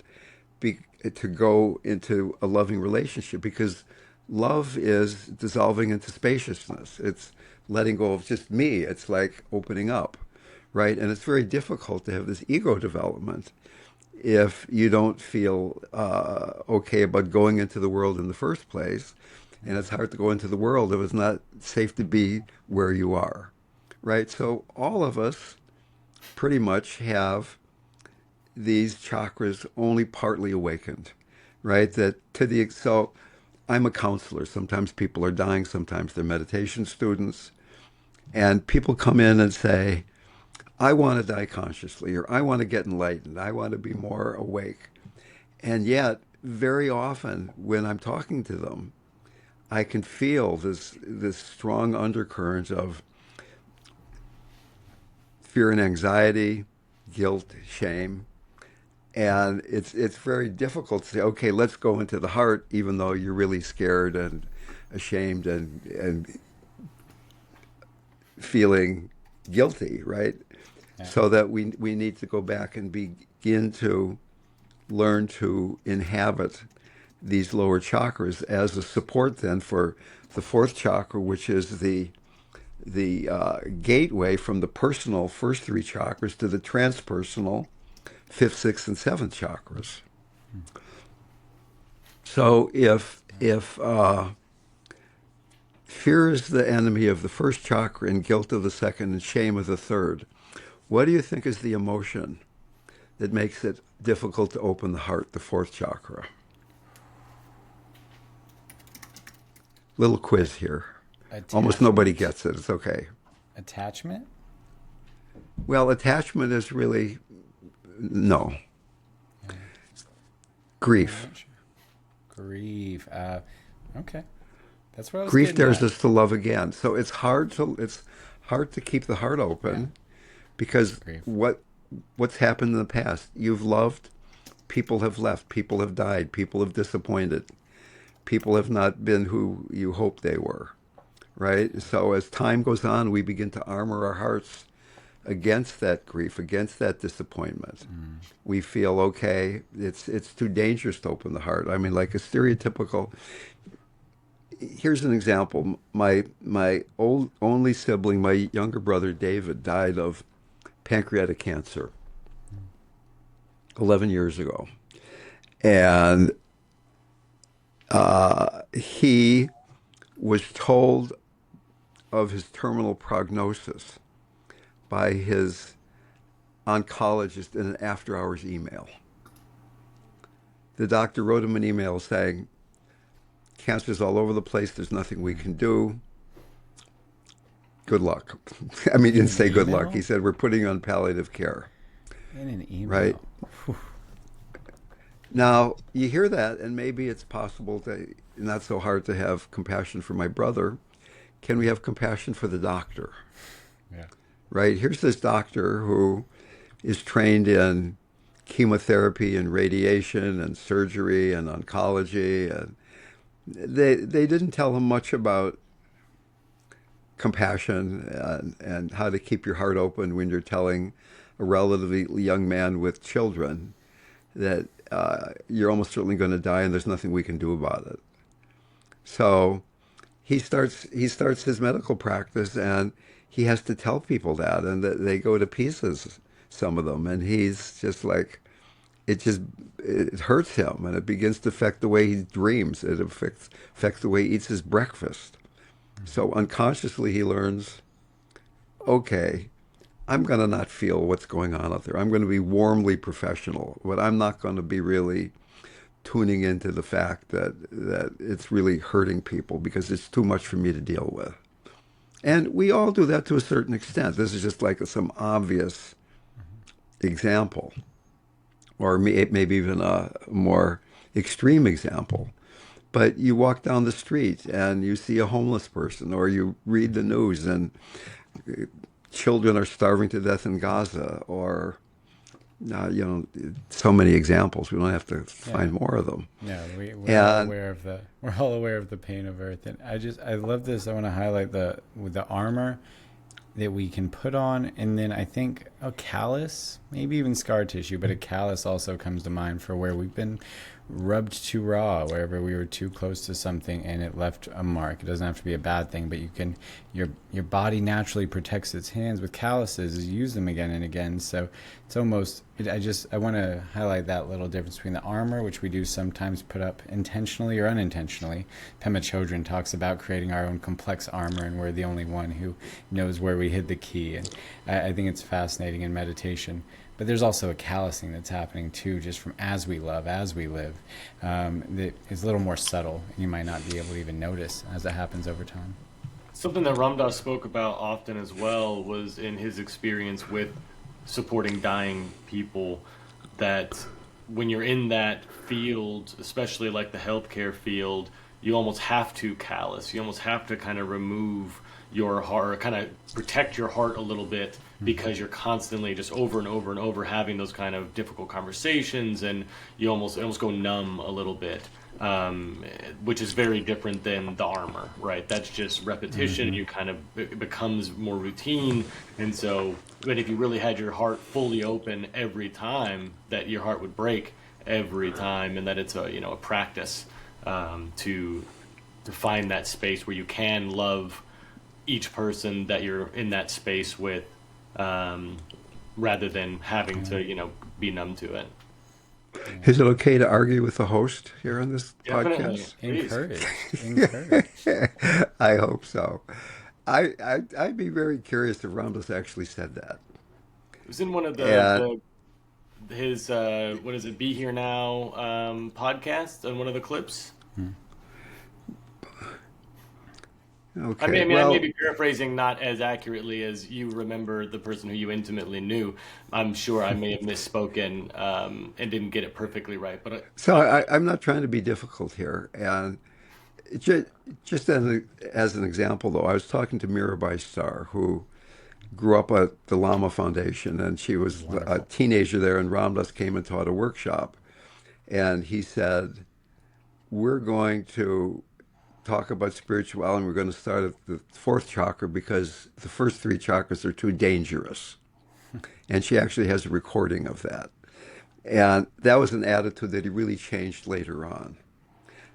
to go into a loving relationship, because love is dissolving into spaciousness. It's letting go of just me. It's like opening up, right? And it's very difficult to have this ego development if you don't feel okay about going into the world in the first place. And it's hard to go into the world if it's not safe to be where you are, right? So all of us pretty much have these chakras only partly awakened, right? So I'm a counselor. Sometimes people are dying. Sometimes they're meditation students. And people come in and say, I want to die consciously, or I want to get enlightened. I want to be more awake. And yet, very often when I'm talking to them, I can feel this strong undercurrent of fear and anxiety, guilt, shame. And it's very difficult to say, okay, let's go into the heart, even though you're really scared and ashamed and feeling guilty, right?
Yeah.
So that we need to go back and begin to learn to inhabit these lower chakras as a support then for the fourth chakra, which is the gateway from the personal first three chakras to the transpersonal fifth, sixth, and seventh chakras. So if fear is the enemy of the first chakra and guilt of the second and shame of the third, what do you think is the emotion that makes it difficult to open the heart, the fourth chakra? Little quiz here. Almost nobody gets it. It's okay.
Attachment?
Well, attachment is really, no. Grief.
Grief. Okay. That's what I was
Grief
getting
dares
at.
us to love again. So it's hard to keep the heart open because
Grief.
what's happened in the past? You've loved, people have left, people have died, people have disappointed, people have not been who you hoped they were, right? So as time goes on, we begin to armor our hearts against that grief, against that disappointment. We feel, okay, it's too dangerous to open the heart. I mean, like a stereotypical. Here's an example. My only sibling, my younger brother David, died of pancreatic cancer 11 years ago, and he was told of his terminal prognosis by his oncologist in an after-hours email. The doctor wrote him an email saying, cancer's all over the place, there's nothing we can do. Good luck. I mean, he didn't say good luck. He said, we're putting you on palliative care.
In an email.
Right. Now, you hear that, and maybe it's possible to, not so hard to have compassion for my brother. Can we have compassion for the doctor?
Yeah.
Right? Here's this doctor who is trained in chemotherapy and radiation and surgery and oncology. And they didn't tell him much about compassion and how to keep your heart open when you're telling a relatively young man with children that you're almost certainly going to die and there's nothing we can do about it. So he starts his medical practice, and he has to tell people that, and they go to pieces, some of them, and he's just like, it hurts him, and it begins to affect the way he dreams. It affects the way he eats his breakfast. So unconsciously he learns, okay, I'm going to not feel what's going on out there. I'm going to be warmly professional, but I'm not going to be really tuning into the fact that it's really hurting people because it's too much for me to deal with. And we all do that to a certain extent. This is just like some obvious example, or maybe even a more extreme example. But you walk down the street and you see a homeless person, or you read the news and children are starving to death in Gaza, or so many examples. We don't have to
Yeah.
find more of them.
Yeah, we're all
And
aware of the pain of Earth, and I love this. I want to highlight the armor that we can put on, and then I think a callus, maybe even scar tissue, but a callus also comes to mind for where we've been rubbed too raw, wherever we were too close to something and it left a mark. It doesn't have to be a bad thing, but your body naturally protects its hands with calluses as you use them again and again. So it's almost I want to highlight that little difference between the armor, which we do sometimes put up intentionally or unintentionally. Pema Chodron talks about creating our own complex armor, and we're the only one who knows where we hid the key. And I think it's fascinating in meditation. But there's also a callousing that's happening too, just from as we love, as we live, that is a little more subtle, and you might not be able to even notice as it happens over time.
Something that Ramdas spoke about often as well was in his experience with supporting dying people, that when you're in that field, especially like the healthcare field, you almost have to callous. You almost have to kind of remove your heart, kind of protect your heart a little bit, because you're constantly just over and over and over having those kind of difficult conversations, and you almost go numb a little bit, which is very different than the armor, right? That's just repetition. You kind of, it becomes more routine. And so, but if you really had your heart fully open every time, that your heart would break every time, and that it's a practice, to find that space where you can love each person that you're in that space with, rather than having to be numb to it.
is it okay to argue with the host here on this
Definitely,
podcast?
please.
Encouraged.
I hope so. I'd be very curious if Ramdas actually said that.
It was in one of
And
his what is it, Be Here Now podcast, on one of the clips.
okay,
I may
well,
be paraphrasing not as accurately as you remember the person who you intimately knew. I'm sure I may have misspoken, and didn't get it perfectly right. But
so I'm not trying to be difficult here. And just, as an example, though, I was talking to Mirabai Star, who grew up at the Lama Foundation, and she was a
Wonderful.
teenager there, and Ramdas came and taught a workshop. And he said, we're going to talk about spirituality, and we're going to start at the fourth chakra because the first three chakras are too dangerous. And she actually has a recording of that. And that was an attitude that he really changed later on.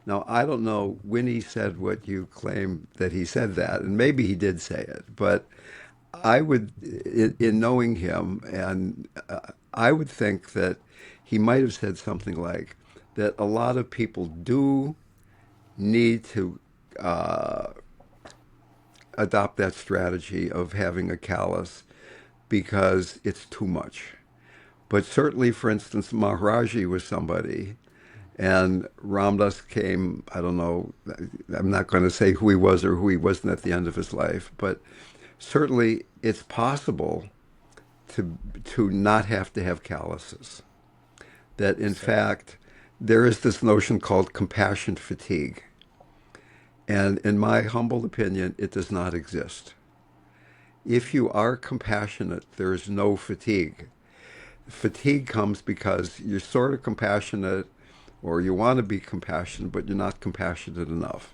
Now, I don't know when he said what you claim that he said that, and maybe he did say it, but I would, in knowing him, and I would think that he might have said something like that a lot of people do need to uh, adopt that strategy of having a callus because it's too much. But certainly, for instance, Maharaji was somebody, and Ramdas came, I don't know, I'm not going to say who he was or who he wasn't at the end of his life, but certainly it's possible to not have to have calluses. That in
So
fact, there is this notion called compassion fatigue. And in my humble opinion, it does not exist. If you are compassionate, there is no fatigue. Fatigue comes because you're sort of compassionate or you want to be compassionate, but you're not compassionate enough.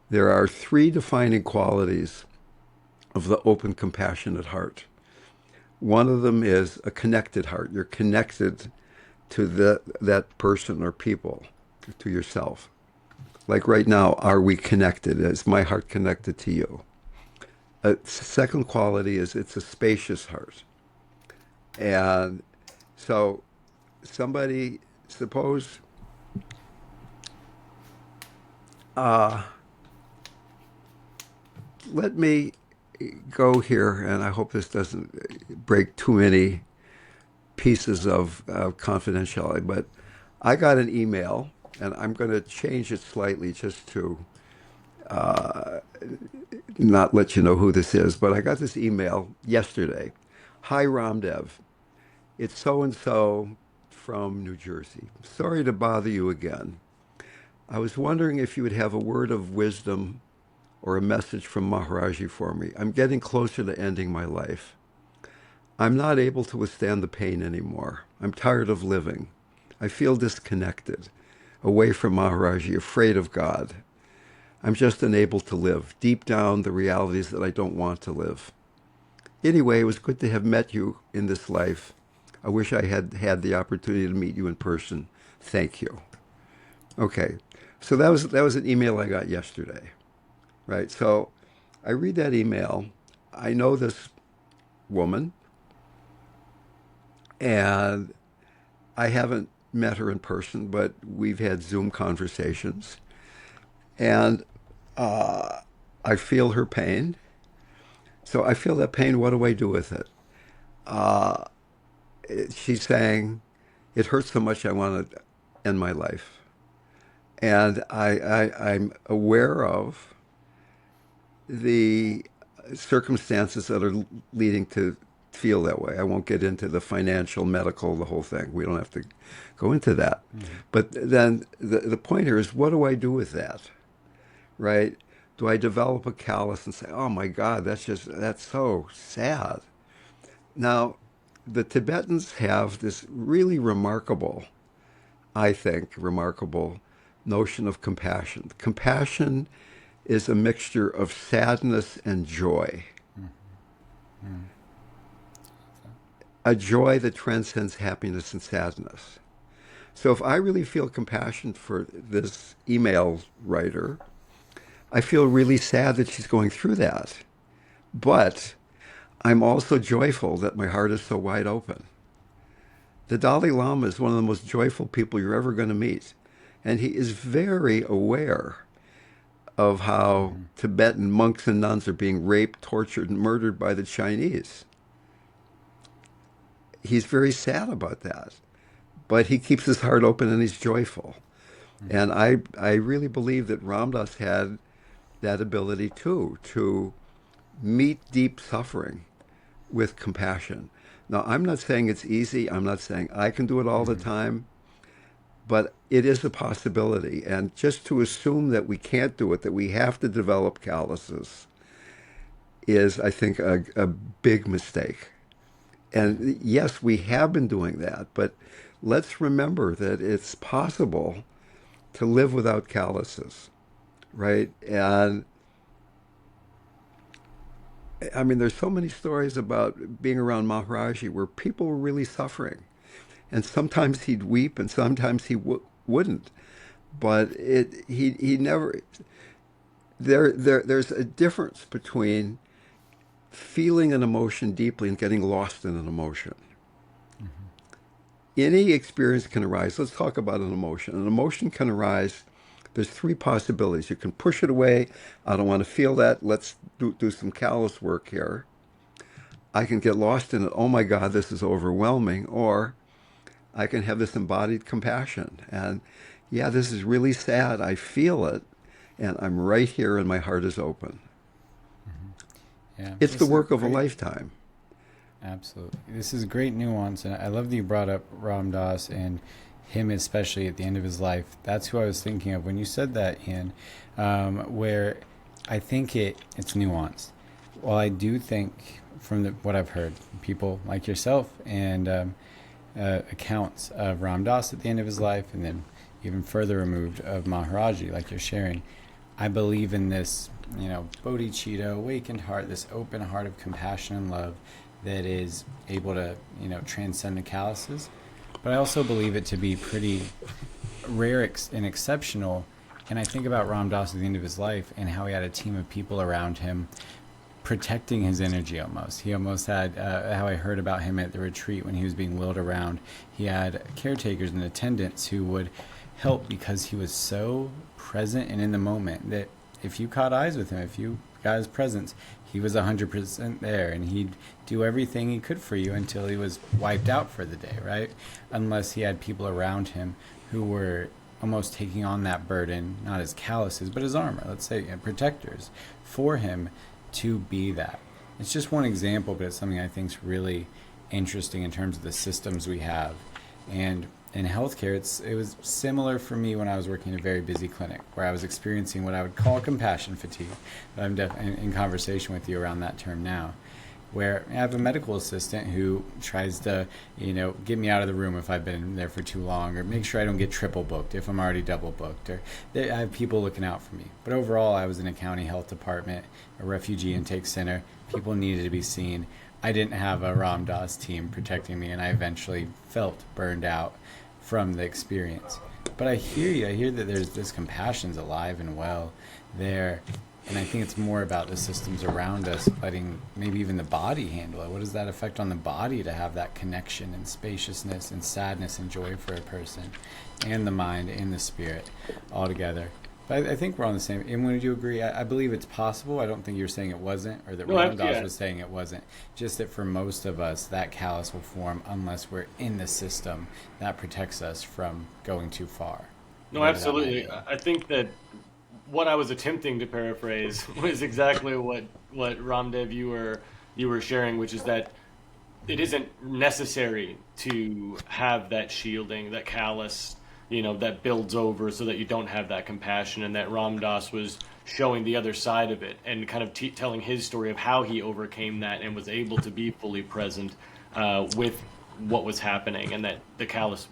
There are three defining qualities of the open, compassionate heart. One of them is a connected heart. You're connected to that person or people, to yourself. Like right now, are we connected? Is my heart connected to you? A second quality is it's a spacious heart. And so somebody, suppose, uh, let me go here, and I hope this doesn't break too many pieces of confidentiality, but I got an email, and I'm going to change it slightly just to not let you know who this is, but I got this email yesterday. Hi, Ramdev. It's so and so from New Jersey. Sorry to bother you again. I was wondering if you would have a word of wisdom or a message from Maharaji for me. I'm getting closer to ending my life. I'm not able to withstand the pain anymore. I'm tired of living. I feel disconnected, away from Maharaji, afraid of God. I'm just unable to live. Deep down, the reality is that I don't want to live. Anyway, it was good to have met you in this life. I wish I had had the opportunity to meet you in person. Thank you. Okay, so that was an email I got yesterday, right? So I read that email. I know this woman, and I haven't met her in person, but we've had Zoom conversations, and I feel her pain. So I feel that pain. What do I do with it? Uh, she's saying, it hurts so much I want to end my life. And I'm aware of the circumstances that are leading to feel that way. I won't get into the financial, medical, the whole thing. We don't have to go into that. Mm-hmm. But then the point here is, what do I do with that? Right? Do I develop a callus and say, oh my God, that's so sad? Now, the Tibetans have this really remarkable, I think, remarkable notion of compassion. Compassion is a mixture of sadness and joy. Mm-hmm. Mm-hmm. A joy that transcends happiness and sadness. So if I really feel compassion for this email writer, I feel really sad that she's going through that. But I'm also joyful that my heart is so wide open. The Dalai Lama is one of the most joyful people you're ever going to meet. And he is very aware of how Tibetan monks and nuns are being raped, tortured, and murdered by the Chinese. He's very sad about that. But he keeps his heart open and he's joyful. Mm-hmm. And I really believe that Ramdas had that ability too, to meet deep suffering with compassion. Now, I'm not saying it's easy. I'm not saying I can do it all the time. But it is a possibility. And just to assume that we can't do it, that we have to develop calluses, is, I think, a big mistake. And yes, we have been doing that. But let's remember that it's possible to live without calluses, right? And I mean, there's so many stories about being around Maharaji where people were really suffering. And sometimes he'd weep and sometimes he wouldn't. But he never... There's a difference between feeling an emotion deeply and getting lost in an emotion. Mm-hmm. Any experience can arise. Let's talk about an emotion. An emotion can arise. There's three possibilities. You can push it away. I don't want to feel that. Let's do some callous work here. I can get lost in it. Oh my God, this is overwhelming. Or I can have this embodied compassion. And yeah, this is really sad. I feel it. And I'm right here and my heart is open. Mm-hmm. Yeah, it's the work of a lifetime.
Absolutely. This is great nuance. And I love that you brought up Ram Dass and him, especially at the end of his life. That's who I was thinking of when you said that, Ian, where I think it's nuanced. Well, I do think from what I've heard, people like yourself and accounts of Ram Dass at the end of his life, and then even further removed of Maharaji, like you're sharing, I believe in this, bodhicitta, awakened heart, this open heart of compassion and love that is able to, transcend the calluses. But I also believe it to be pretty rare and exceptional. And I think about Ram Dass at the end of his life and how he had a team of people around him protecting his energy almost. He almost had, how I heard about him at the retreat when he was being wheeled around, he had caretakers and attendants who would help because he was so present and in the moment that if you caught eyes with him, if you got his presence, he was 100% there, and he'd do everything he could for you until he was wiped out for the day, right? Unless he had people around him who were almost taking on that burden, not as calluses, but as armor, let's say, protectors for him to be that. It's just one example, but it's something I think is really interesting in terms of the systems we have. And in healthcare, it was similar for me when I was working in a very busy clinic, where I was experiencing what I would call compassion fatigue. But I'm in conversation with you around that term now. where I have a medical assistant who tries to, get me out of the room if I've been there for too long, or make sure I don't get triple booked if I'm already double booked, or I have people looking out for me. But overall, I was in a county health department, a refugee intake center. People needed to be seen. I didn't have a RamDev team protecting me, and I eventually felt burned out from the experience. But I hear you. I hear that this compassion's alive and well there. And I think it's more about the systems around us letting maybe even the body handle it. What does that affect on the body to have that connection and spaciousness and sadness and joy for a person, and the mind and the spirit all together? But I think we're on the same. And would you agree? I believe it's possible. I don't think you're saying it wasn't, or that Ramdas was saying it wasn't. Just that for most of us, that callus will form unless we're in the system that protects us from going too far.
No, absolutely. I think that what I was attempting to paraphrase was exactly what RamDev you were sharing, which is that it isn't necessary to have that shielding, that callus, that builds over so that you don't have that compassion, and that Ramdas was showing the other side of it and kind of telling his story of how he overcame that and was able to be fully present with what was happening, and that the callus,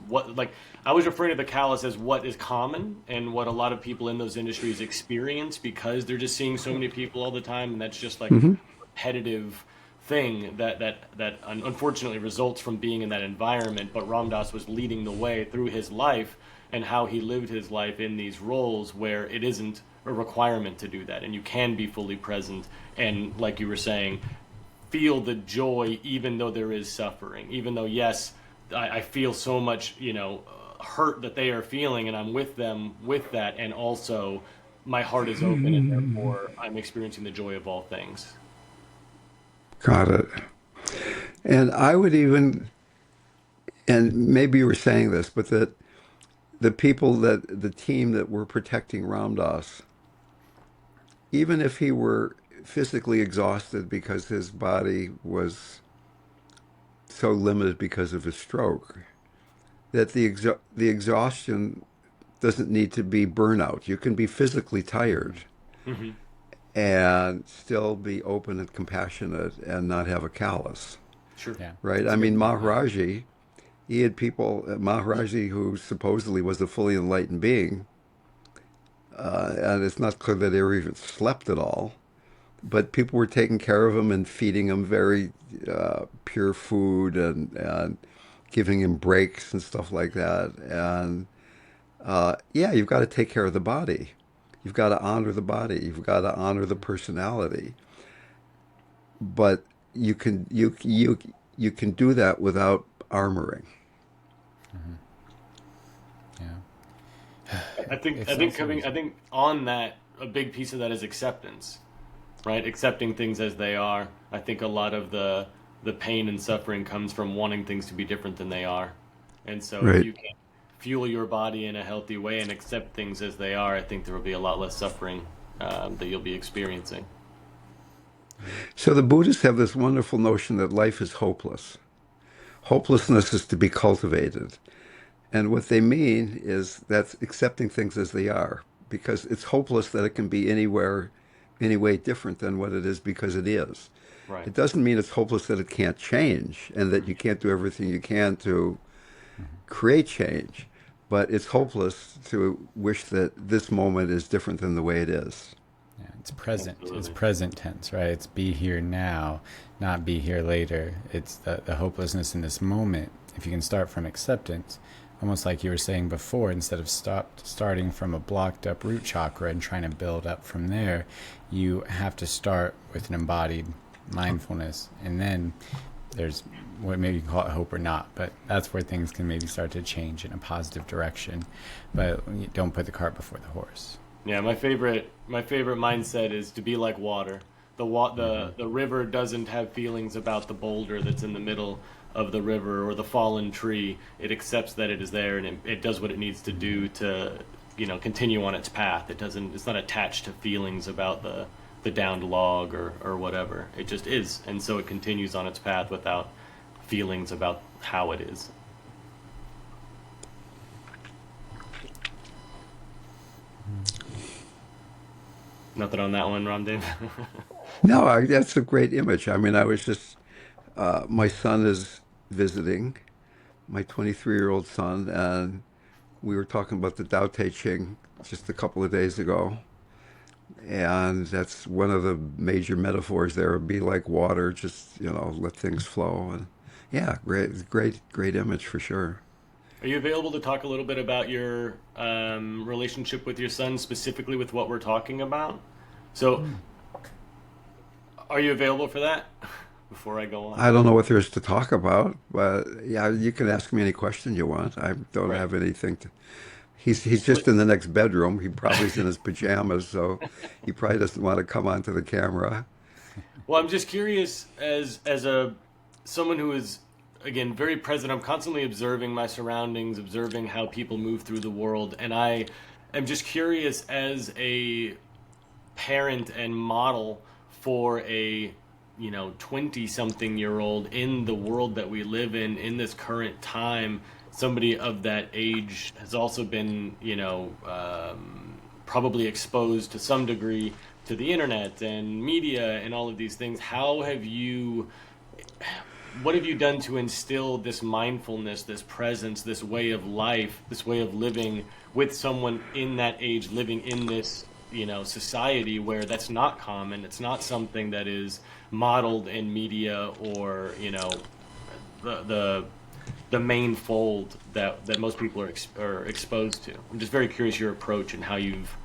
I was referring to the callus as what is common and what a lot of people in those industries experience, because they're just seeing so many people all the time, and that's just like a repetitive thing that unfortunately results from being in that environment. But Ramdas was leading the way through his life and how he lived his life in these roles where it isn't a requirement to do that, and you can be fully present and, like you were saying, feel the joy even though there is suffering, even though, yes, I feel so much hurt that they are feeling, and I'm with them with that, and also my heart is open, and therefore I'm experiencing the joy of all things.
Got it. And I would even, and maybe you were saying this, but that the team that were protecting Ramdas, even if he were physically exhausted because his body was so limited because of his stroke, that the exhaustion doesn't need to be burnout. You can be physically tired and still be open and compassionate and not have a callus.
Sure.
Yeah.
Right? I mean, Maharaji, he had people, Maharaji, who supposedly was a fully enlightened being, and it's not clear that he ever even slept at all, but people were taking care of him and feeding him very pure food and giving him breaks and stuff like that. And you've got to take care of the body. You've got to honor the body. You've got to honor the personality. But you can do that without armoring.
Yeah.
I think on that, a big piece of that is acceptance, right? Accepting things as they are. I think a lot of the pain and suffering comes from wanting things to be different than they are. And so if you can fuel your body in a healthy way and accept things as they are, I think there will be a lot less suffering that you'll be experiencing.
So the Buddhists have this wonderful notion that life is hopeless. Hopelessness is to be cultivated. And what they mean is that's accepting things as they are, because it's hopeless that it can be any way different than what it is because it is.
Right.
It doesn't mean it's hopeless that it can't change and that you can't do everything you can to create change, but it's hopeless to wish that this moment is different than the way it is.
Yeah, it's present.
Absolutely.
It's present tense, right? It's be here now, not be here later. It's the hopelessness in this moment. If you can start from acceptance, almost like you were saying before, instead of starting from a blocked up root chakra and trying to build up from there, you have to start with an embodied mindfulness, and then there's what maybe you can call it hope or not, but that's where things can maybe start to change in a positive direction. But you don't put the cart before the horse.
Yeah, my favorite mindset is to be like water. The river doesn't have feelings about the boulder that's in the middle of the river or the fallen tree. It accepts that it is there, and it does what it needs to do to continue on its path. It's not attached to feelings about the downed log or whatever. It just is, and so it continues on its path without feelings about how it is. Nothing on that one, Ramdev.
No, that's a great image. I mean, I was just, my son is visiting, my 23-year-old son, and we were talking about the Tao Te Ching just a couple of days ago. And that's one of the major metaphors there. Be like water, just, let things flow. And yeah, great image for sure.
Are you available to talk a little bit about your relationship with your son, specifically with what we're talking about? So, are you available for that before I go on?
I don't know what there is to talk about, but yeah, you can ask me any question you want. I don't
Right.
have anything to. He's just in the next bedroom. He probably is in his pajamas, so he probably doesn't want to come onto the camera.
Well, I'm just curious as a someone who is again very present. I'm constantly observing my surroundings, observing how people move through the world, and I am just curious as a parent and model for a 20 something year old in the world that we live in this current time. Somebody of that age has also been probably exposed to some degree to the internet and media and all of these things. What have you done to instill this mindfulness, this presence, this way of life, this way of living with someone in that age, living in this, society where that's not common? It's not something that is modeled in media or, the the main fold that most people are exposed to. I'm just very curious your approach and how you've,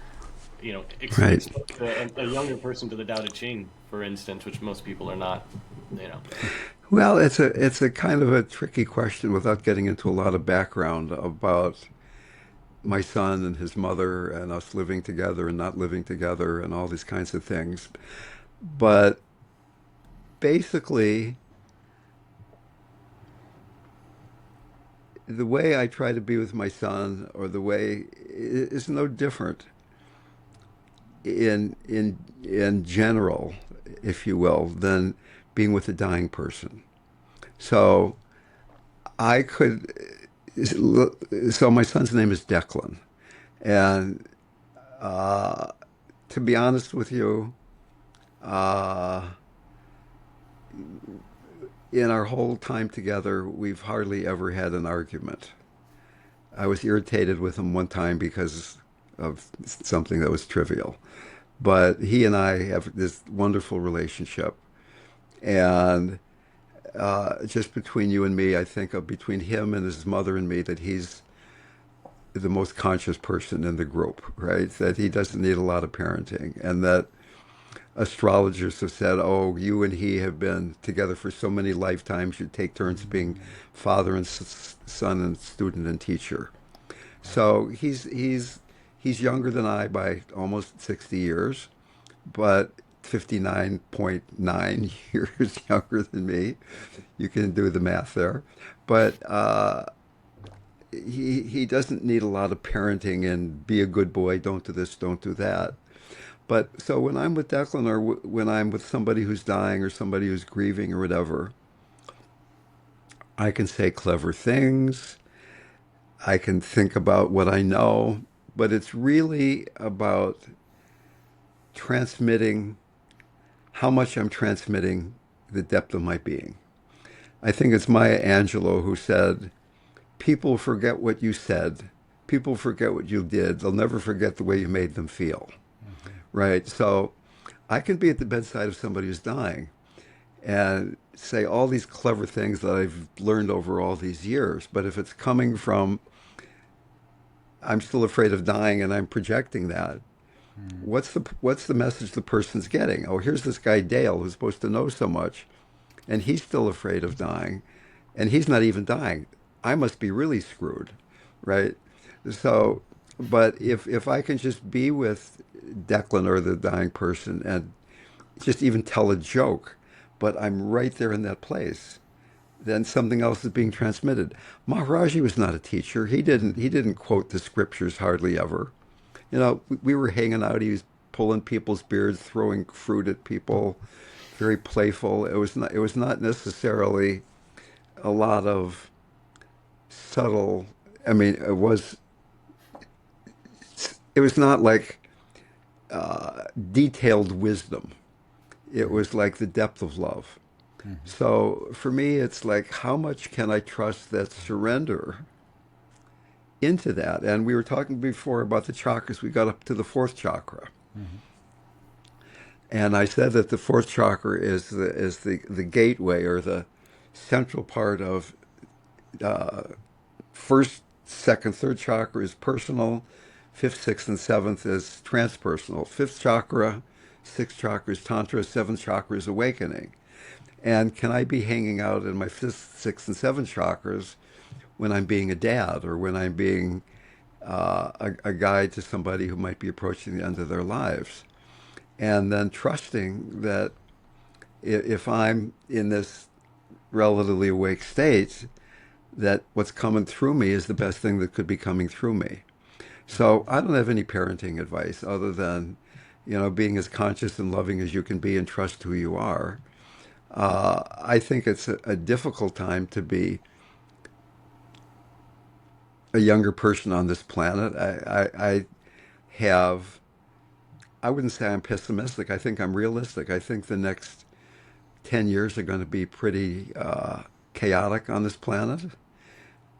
Right.
exposed a younger person to the Tao Te Ching, for instance, which most people are not, you know.
Well, it's a kind of a tricky question without getting into a lot of background about my son and his mother and us living together and not living together and all these kinds of things. But basically, the way I try to be with my son, or the way is no different in general, if you will, than being with a dying person. So I could. So my son's name is Declan, and uh, to be honest with you, uh, in our whole time together, we've hardly ever had an argument. I was irritated with him one time because of something that was trivial, but he and I have this wonderful relationship, and just between you and me, I think of between him and his mother and me that he's the most conscious person in the group, right? That he doesn't need a lot of parenting, and that astrologers have said, "Oh, you and he have been together for so many lifetimes. You take turns being father and son and student and teacher." So he's younger than I by almost 60 years, but 59.9 years younger than me. You can do the math there. But he doesn't need a lot of parenting and be a good boy, don't do this, don't do that. But so when I'm with Declan, or when I'm with somebody who's dying or somebody who's grieving or whatever, I can say clever things. I can think about what I know, but it's really about transmitting how much I'm transmitting the depth of my being. I think it's Maya Angelou who said, "People forget what you said. People forget what you did. They'll never forget the way you made them feel." Right? So I can be at the bedside of somebody who's dying and say all these clever things that I've learned over all these years. But if it's coming from, I'm still afraid of dying and I'm projecting that, what's the message the person's getting? Oh, here's this guy Dale who's supposed to know so much, and he's still afraid of dying, and he's not even dying. I must be really screwed, right? So, but if I can just be with Declan or the dying person and just even tell a joke, but I'm right there in that place, then something else is being transmitted. Maharaji was not a teacher. He didn't quote the scriptures hardly ever. We were hanging out. He was pulling people's beards, throwing fruit at people, very playful. It was not necessarily a lot of subtle. I mean, it was not like detailed wisdom. It was like the depth of love. So for me, it's like, how much can I trust that surrender into that? And we were talking before about the chakras. We got up to the fourth chakra. And I said that the fourth chakra is the gateway, or the central part of first, second, third chakra is personal. Fifth, sixth, and seventh is transpersonal. Fifth chakra, sixth chakra is tantra. Seventh chakra is awakening. And can I be hanging out in my fifth, sixth, and seventh chakras when I'm being a dad, or when I'm being a guide to somebody who might be approaching the end of their lives? And then trusting that if I'm in this relatively awake state, that what's coming through me is the best thing that could be coming through me. So I don't have any parenting advice other than, being as conscious and loving as you can be, and trust who you are. I think it's a difficult time to be a younger person on this planet. I wouldn't say I'm pessimistic. I think I'm realistic. I think the next 10 years are going to be pretty chaotic on this planet.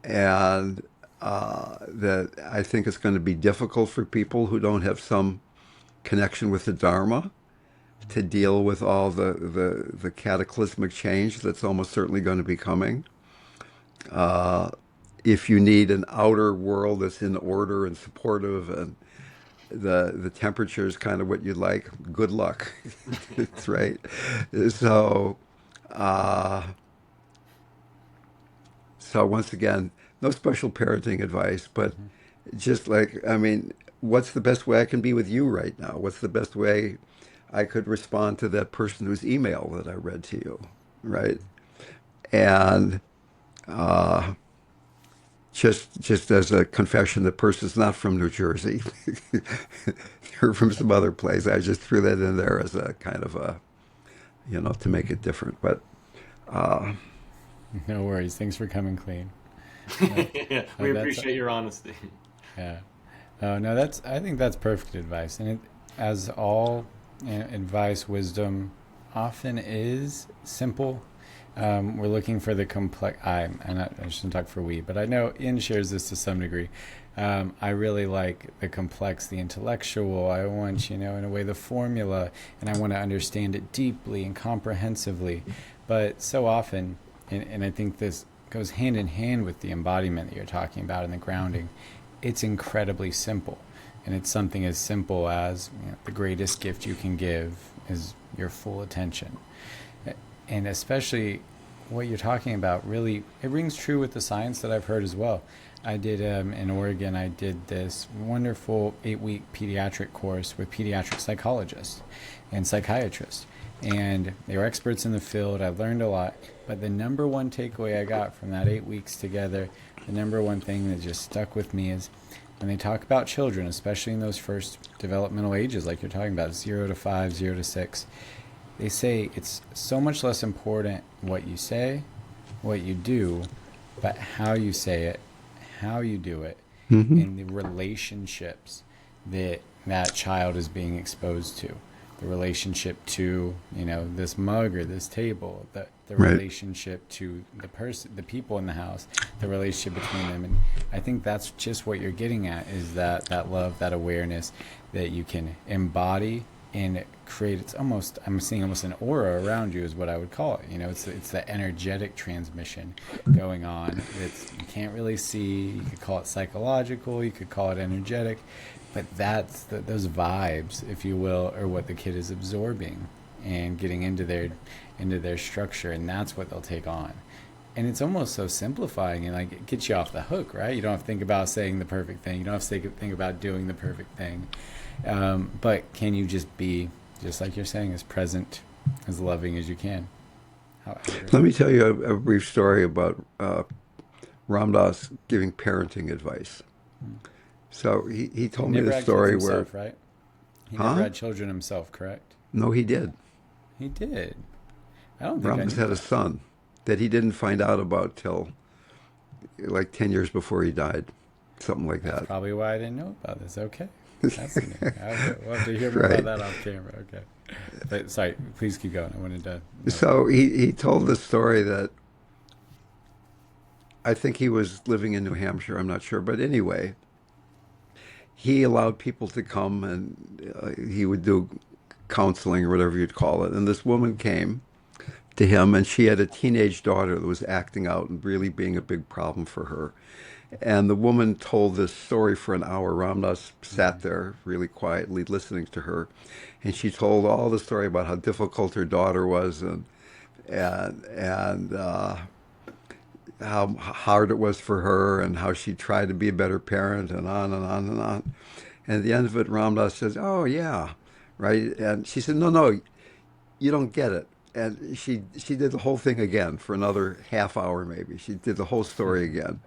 And that I think it's going to be difficult for people who don't have some connection with the Dharma to deal with all the cataclysmic change that's almost certainly going to be coming. If you need an outer world that's in order and supportive, and the temperature is kind of what you'd like, good luck. That's right. So, so once again, no special parenting advice, but just like, what's the best way I can be with you right now? What's the best way I could respond to that person whose email that I read to you, right? And just as a confession, the person's not from New Jersey. They're from some other place. I just threw that in there as a kind of a, to make it different. But
no worries. Thanks for coming clean.
Yeah, we appreciate your honesty.
Yeah. No, I think that's perfect advice. And as all advice, wisdom often is simple. We're looking for the complex. I shouldn't talk for we, but I know Ian shares this to some degree. I really like the complex, the intellectual. I want, in a way, the formula, and I want to understand it deeply and comprehensively. But so often, and I think this goes hand in hand with the embodiment that you're talking about and the grounding, it's incredibly simple. And it's something as simple as the greatest gift you can give is your full attention. And especially what you're talking about, really, it rings true with the science that I've heard as well. I did, in Oregon, I did this wonderful 8-week pediatric course with pediatric psychologists and psychiatrists. And they were experts in the field. I learned a lot. But the number one takeaway I got from that 8 weeks together, the number one thing that just stuck with me is when they talk about children, especially in those first developmental ages, like you're talking about, 0 to 5, 0 to 6, they say it's so much less important what you say, what you do, but how you say it, how you do it, and the relationships that that child is being exposed to. The relationship to, this mug or this table, the
Right.
relationship to the person, the people in the house, the relationship between them. And I think that's just what you're getting at, is that love, that awareness that you can embody and create. It's almost, I'm seeing almost an aura around you is what I would call it. It's the energetic transmission going on. You can't really see. You could call it psychological. You could call it energetic. But that's those vibes, if you will, are what the kid is absorbing and getting into their structure, and that's what they'll take on. And it's almost so simplifying, and it gets you off the hook, right? You don't have to think about saying the perfect thing. You don't have to think about doing the perfect thing. But can you just be, just like you're saying, as present, as loving as you can?
Let me tell you a brief story about Ram Dass giving parenting advice. So he told me this story
himself,
where...
right? He never had children himself, correct?
No, he did.
He did. I don't think
Ram Dass had a son that he didn't find out about till like 10 years before he died. Something like that.
That's probably why I didn't know about this. Okay. Fascinating. We'll have to hear more
Right.
about that off camera. Okay. But sorry, please keep going. I wanted to.
So he told the story that I think he was living in New Hampshire. I'm not sure, but anyway, he allowed people to come and he would do counseling or whatever you'd call it. And this woman came to him, and she had a teenage daughter that was acting out and really being a big problem for her. And the woman told this story for an hour. Ramdas sat there really quietly listening to her, and she told all the story about how difficult her daughter was, and how hard it was for her, and how she tried to be a better parent, and on and on and on. And at the end of it, Ramdas says, "Oh yeah, right." And she said, "No, no, you don't get it." And she did the whole thing again for another half hour, maybe. She did the whole story again.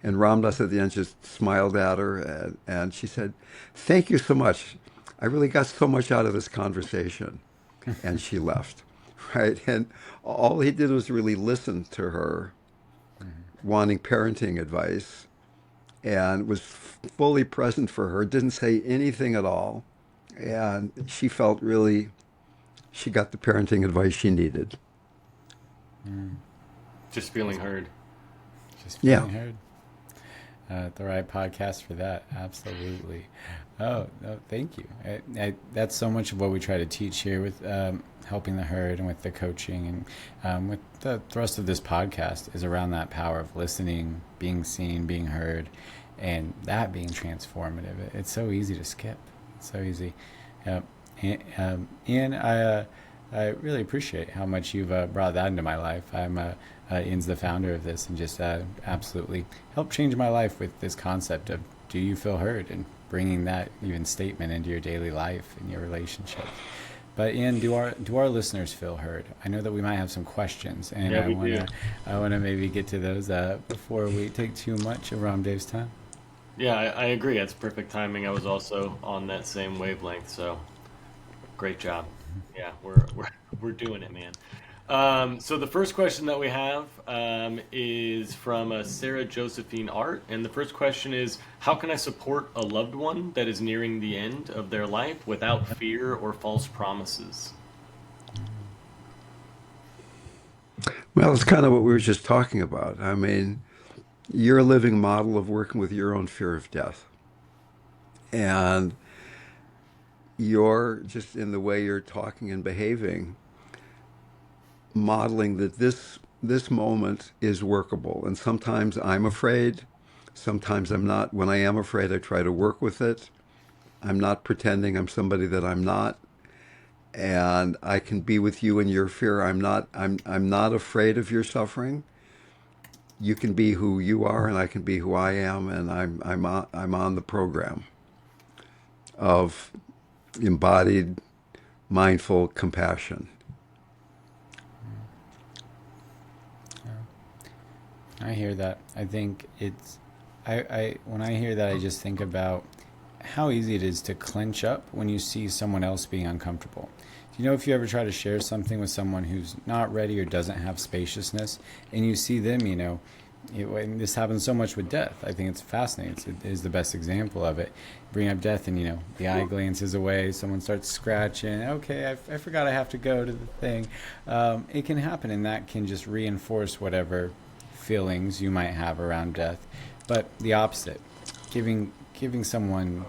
And Ramdas at the end just smiled at her, and she said, "Thank you so much. I really got so much out of this conversation." And she left, right? And all he did was really listen to her, wanting parenting advice, and was fully present for her, didn't say anything at all. And she felt really, she got the parenting advice she needed.
Just feeling heard.
Just
Yeah.
feeling heard. The right podcast for that. Absolutely. Oh, no, thank you. That's so much of what we try to teach here with helping the herd and with the coaching and with the thrust of this podcast is around that power of listening, being seen, being heard, and that being transformative. It's so easy to skip. It's so easy. Ian, I really appreciate how much you've brought that into my life. Ian's the founder of this and just absolutely helped change my life with this concept of do you feel heard and bringing that even statement into your daily life and your relationships. But Ian, do our listeners feel heard? I know that we might have some questions, and
Yeah,
I want to maybe get to those before we take too much of RamDev's time.
Yeah, I agree. It's perfect timing. I was also on that same wavelength, so great job. Yeah, we're doing it, man. So the first question that we have is from Sarah Josephine Art, and the first question is, how can I support a loved one that is nearing the end of their life without fear or false promises?
Well, it's kind of what we were just talking about. I mean, you're a living model of working with your own fear of death. And you're just in the way you're talking and behaving, modeling that this moment is workable. And sometimes I'm afraid, sometimes I'm not. When I am afraid, I try to work with it. I'm not pretending I'm somebody that I'm not. And I can be with you in your fear. I'm not afraid of your suffering. You can be who you are, and I can be who I am, and I'm on the program of embodied mindful compassion.
I hear that. I think I when I hear that, I just think about how easy it is to clench up when you see someone else being uncomfortable. Do you know if you ever try to share something with someone who's not ready or doesn't have spaciousness, and you see them, and this happens so much with death. I think it's fascinating. It is the best example of it. Bring up death, and the eye glances away. Someone starts scratching. Okay, I forgot I have to go to the thing. It can happen, and that can just reinforce whatever feelings you might have around death. But the opposite, giving someone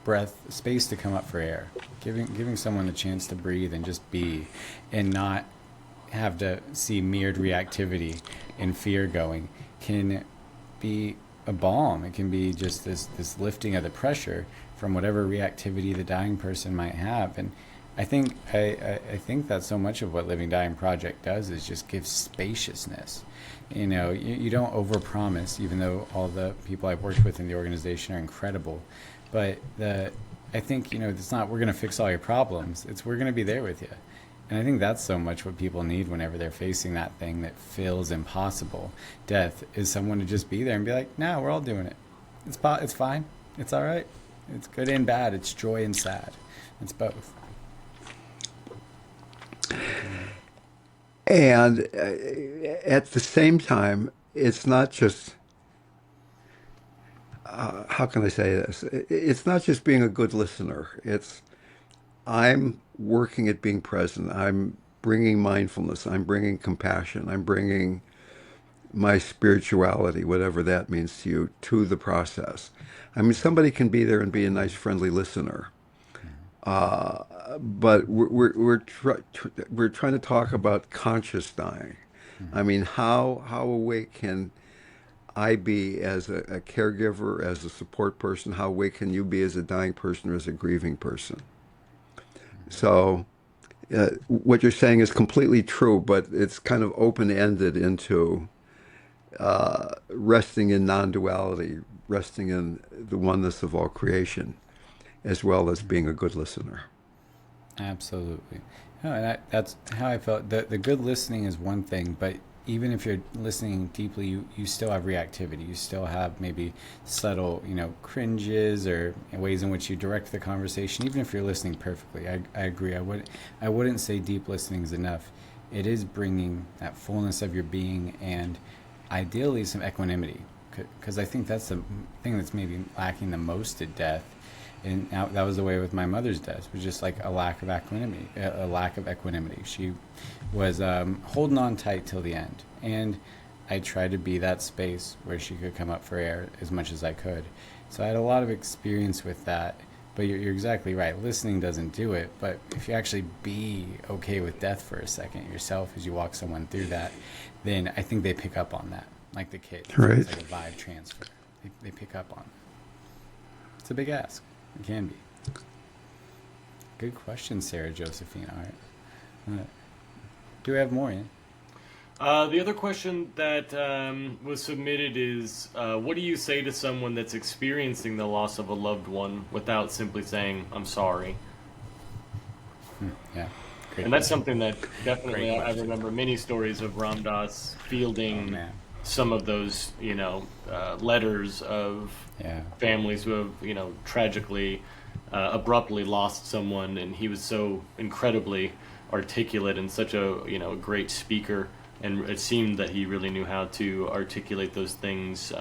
breath, space to come up for air, giving someone a chance to breathe and just be, and not have to see mirrored reactivity and fear going, can be a balm. It can be just this lifting of the pressure from whatever reactivity the dying person might have. And I think that's so much of what Living Dying Project does is just give spaciousness. You don't overpromise, even though all the people I've worked with in the organization are incredible. But I think, it's not we're going to fix all your problems. It's we're going to be there with you. And I think that's so much what people need whenever they're facing that thing that feels impossible. Death is someone to just be there and be like, no, we're all doing it. It's fine. It's all right. It's good and bad. It's joy and sad. It's both.
And at the same time, it's not just, how can I say this? It's not just being a good listener. I'm working at being present. I'm bringing mindfulness. I'm bringing compassion. I'm bringing my spirituality, whatever that means to you, to the process. I mean, somebody can be there and be a nice, friendly listener, but we're trying to talk about conscious dying. I mean, how awake can I be as a caregiver, as a support person? How awake can you be as a dying person or as a grieving person? So, what you're saying is completely true, but it's kind of open-ended into resting in non-duality, resting in the oneness of all creation, as well as being a good listener.
Absolutely. No, and that's how I felt. The good listening is one thing, but even if you're listening deeply, you still have reactivity. You still have maybe subtle, cringes or ways in which you direct the conversation. Even if you're listening perfectly, I agree. I wouldn't say deep listening is enough. It is bringing that fullness of your being and ideally some equanimity, because I think that's the thing that's maybe lacking the most at death. And that was the way with my mother's death. It was just like a lack of equanimity. She was holding on tight till the end, and I tried to be that space where she could come up for air as much as I could. So I had a lot of experience with that. But you're exactly right. Listening doesn't do it. But if you actually be okay with death for a second yourself as you walk someone through that, then I think they pick up on that, like the kids.
Right.
It's like a vibe transfer. They pick up on it. It's a big ask. It can be. Good question, Sarah Josephine. All right. Do we have more, Ian?
The other question that was submitted is, what do you say to someone that's experiencing the loss of a loved one without simply saying, I'm sorry?
Yeah. Great
And that's
question.
something that definitely
Great
I
question.
remember many stories of Ram Dass fielding
man.
some of those, letters of
Yeah.
families who have, tragically, abruptly lost someone, and he was so incredibly articulate and such a great speaker, and it seemed that he really knew how to articulate those things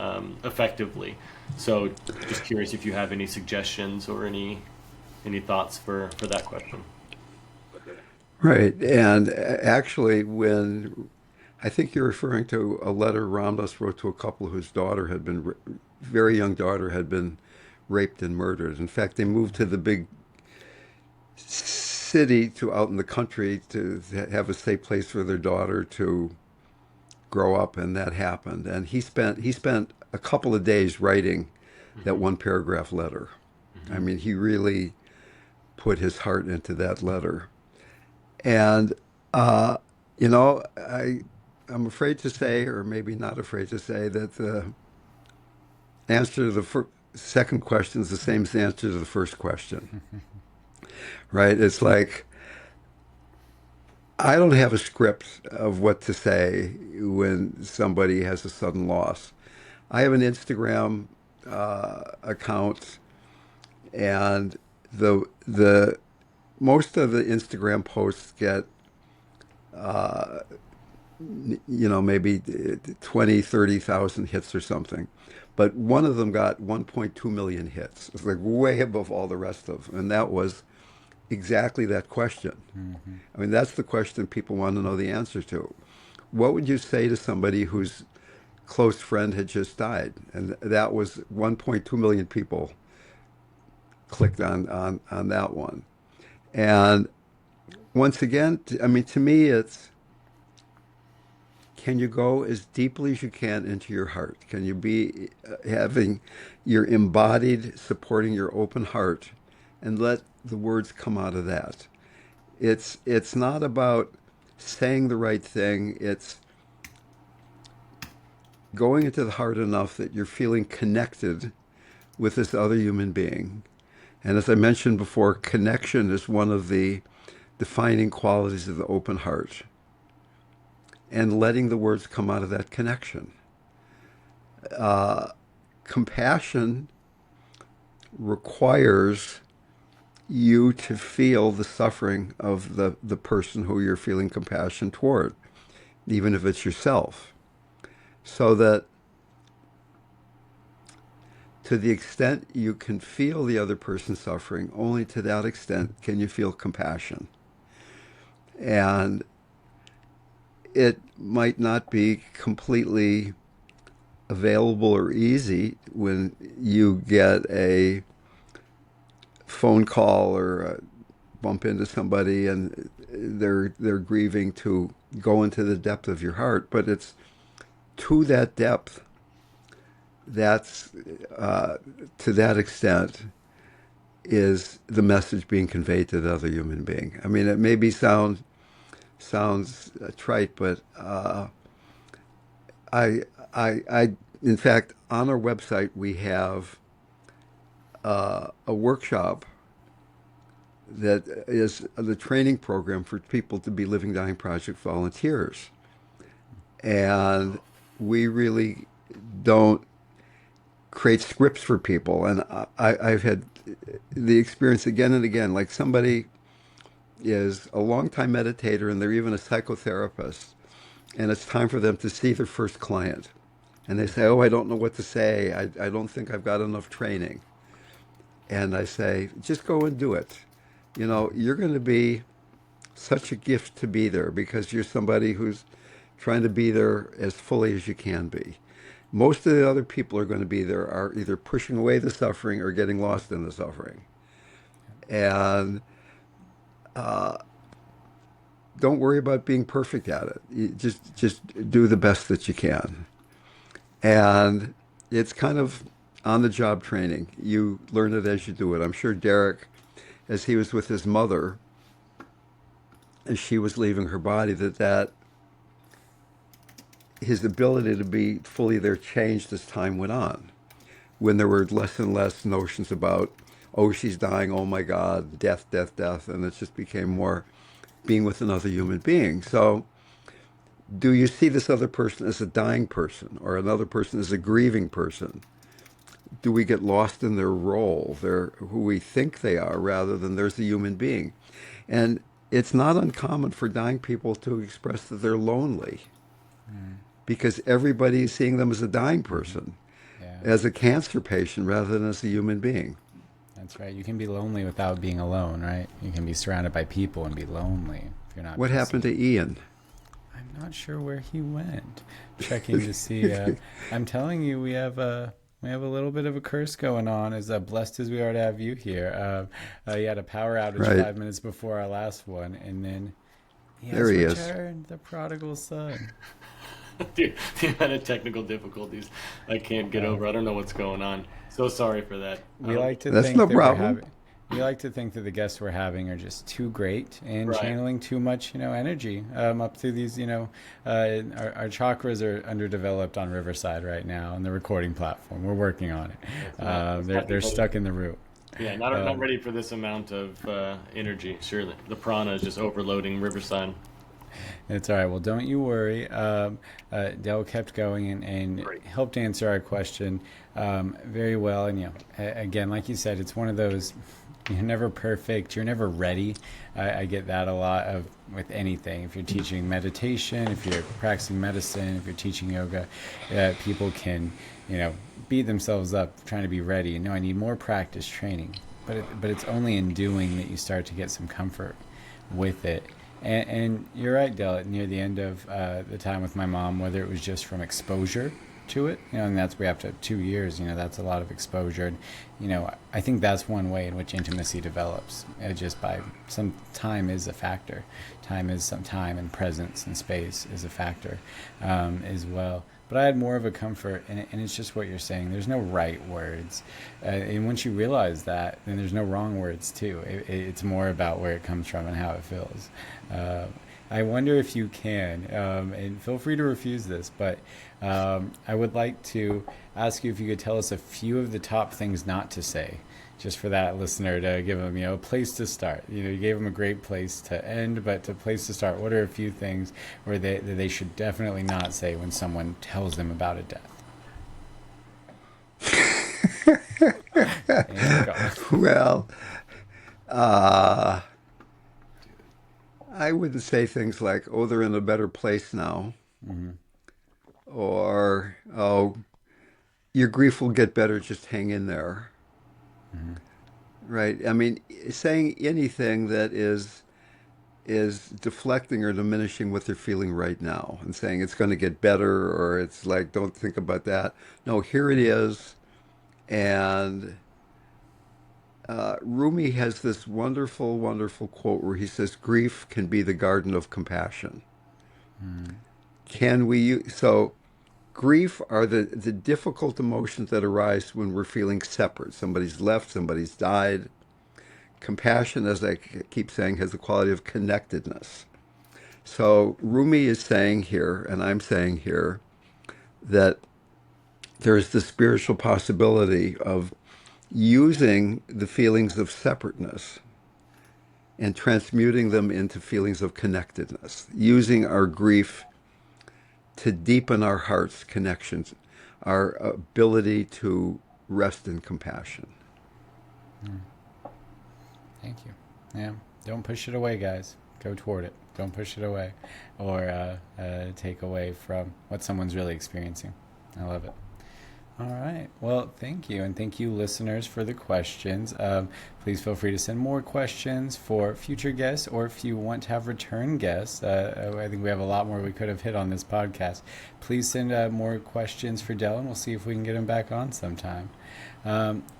effectively. So, just curious if you have any suggestions or any thoughts for that question.
Right. And actually, when I think you're referring to a letter Ramdas wrote to a couple whose daughter had been, very young daughter had been raped and murdered. In fact, they moved to the big city to out in the country to have a safe place for their daughter to grow up, and that happened. And he spent a couple of days writing that one paragraph letter. I mean, he really put his heart into that letter. And I'm afraid to say, or maybe not afraid to say, that the answer to the second question is the same as the answer to the first question. Right? It's like, I don't have a script of what to say when somebody has a sudden loss. I have an Instagram account, and the most of the Instagram posts get maybe 20, 30,000 hits or something. But one of them got 1.2 million hits. It's like way above all the rest of them. And that was exactly that question.
Mm-hmm.
I mean, that's the question people want to know the answer to. What would you say to somebody whose close friend had just died? And that was 1.2 million people clicked on that one. And once again, to me, it's, can you go as deeply as you can into your heart? Can you be having your embodied, supporting your open heart, and let the words come out of that? It's not about saying the right thing. It's going into the heart enough that you're feeling connected with this other human being. And as I mentioned before, connection is one of the defining qualities of the open heart. And letting the words come out of that connection. Compassion requires you to feel the suffering of the person who you're feeling compassion toward, even if it's yourself. So that to the extent you can feel the other person suffering, only to that extent can you feel compassion. And it might not be completely available or easy when you get a phone call or bump into somebody and they're grieving, to go into the depth of your heart, but it's to that depth, that's to that extent is the message being conveyed to the other human being. I mean, it maybe sounds trite, but I, in fact, on our website we have a workshop that is the training program for people to be Living Dying Project volunteers, and we really don't create scripts for people. And I've had the experience again and again, like somebody is a longtime meditator and they're even a psychotherapist, and it's time for them to see their first client. And they say, oh, I don't know what to say. I don't think I've got enough training. And I say, just go and do it. You know, you're going to be such a gift to be there because you're somebody who's trying to be there as fully as you can be. Most of the other people are going to be there are either pushing away the suffering or getting lost in the suffering. And don't worry about being perfect at it. You just do the best that you can. And it's kind of on-the-job training. You learn it as you do it. I'm sure Derrick, as he was with his mother, as she was leaving her body, that his ability to be fully there changed as time went on. When there were less and less notions about, oh, she's dying, oh my God, death, death, death, and it just became more being with another human being. So do you see this other person as a dying person or another person as a grieving person? Do we get lost in their role, who we think they are, rather than there's a human being? And it's not uncommon for dying people to express that they're lonely because everybody is seeing them as a dying person, as a cancer patient, rather than as a human being.
That's right. You can be lonely without being alone, right? You can be surrounded by people and be lonely if you're not.
What happened to Ian?
I'm not sure where he went. Checking to see. I'm telling you, we have a little bit of a curse going on. As blessed as we are to have you here. He had a power outage
Right.
5 minutes before our last one, and then he has
There he is.
returned, the prodigal son.
Dude, the amount of technical difficulties I can't get over. I don't know what's going on. So sorry for that.
We like to
That's
think
no
that
problem.
we like to think that the guests we're having are just too great and
Right.
channeling too much, energy up through these, our chakras are underdeveloped on Riverside right now on the recording platform. We're working on it. They're stuck in the root.
Yeah, not ready for this amount of energy. Surely the prana is just overloading Riverside.
It's all right. Well, don't you worry. Dale kept going and
Great.
helped answer our question very well. And again, like you said, it's one of those. You're never perfect. You're never ready. I get that a lot with anything. If you're teaching meditation, if you're practicing medicine, if you're teaching yoga, people can, beat themselves up trying to be ready. No, I need more practice training. But it's only in doing that you start to get some comfort with it. And you're right, Del, near the end of the time with my mom, whether it was just from exposure to it, and that's we have to 2 years, that's a lot of exposure. And, I think that's one way in which intimacy develops, just by some time is a factor. Time is some time, and presence and space is a factor as well. But I had more of a comfort, and it's just what you're saying. There's no right words. And once you realize that, then there's no wrong words, too. It's more about where it comes from and how it feels. I wonder if you can, and feel free to refuse this, but I would like to ask you if you could tell us a few of the top things not to say, just for that listener to give them, a place to start. You gave them a great place to end, but a place to start. What are a few things where they should definitely not say when someone tells them about a death?
Well, I wouldn't say things like, oh, they're in a better place now. Mm-hmm. Or, oh, your grief will get better. Just hang in there.
Mm-hmm.
Right. I mean, saying anything that is deflecting or diminishing what they're feeling right now and saying it's going to get better or it's like, don't think about that. No, here it is. And Rumi has this wonderful, wonderful quote where he says, grief can be the garden of compassion.
Mm.
Can we, so grief are the difficult emotions that arise when we're feeling separate. Somebody's left, somebody's died. Compassion, as I keep saying, has the quality of connectedness. So Rumi is saying here, and I'm saying here, that there's the spiritual possibility of using the feelings of separateness and transmuting them into feelings of connectedness, using our grief to deepen our heart's connections, our ability to rest in compassion.
Mm. Thank you. Yeah. Don't push it away, guys. Go toward it. Don't push it away or take away from what someone's really experiencing. I love it. All right. Well, thank you. And thank you, listeners, for the questions. Please feel free to send more questions for future guests, or if you want to have return guests. I think we have a lot more we could have hit on this podcast. Please send more questions for Dale, and we'll see if we can get him back on sometime.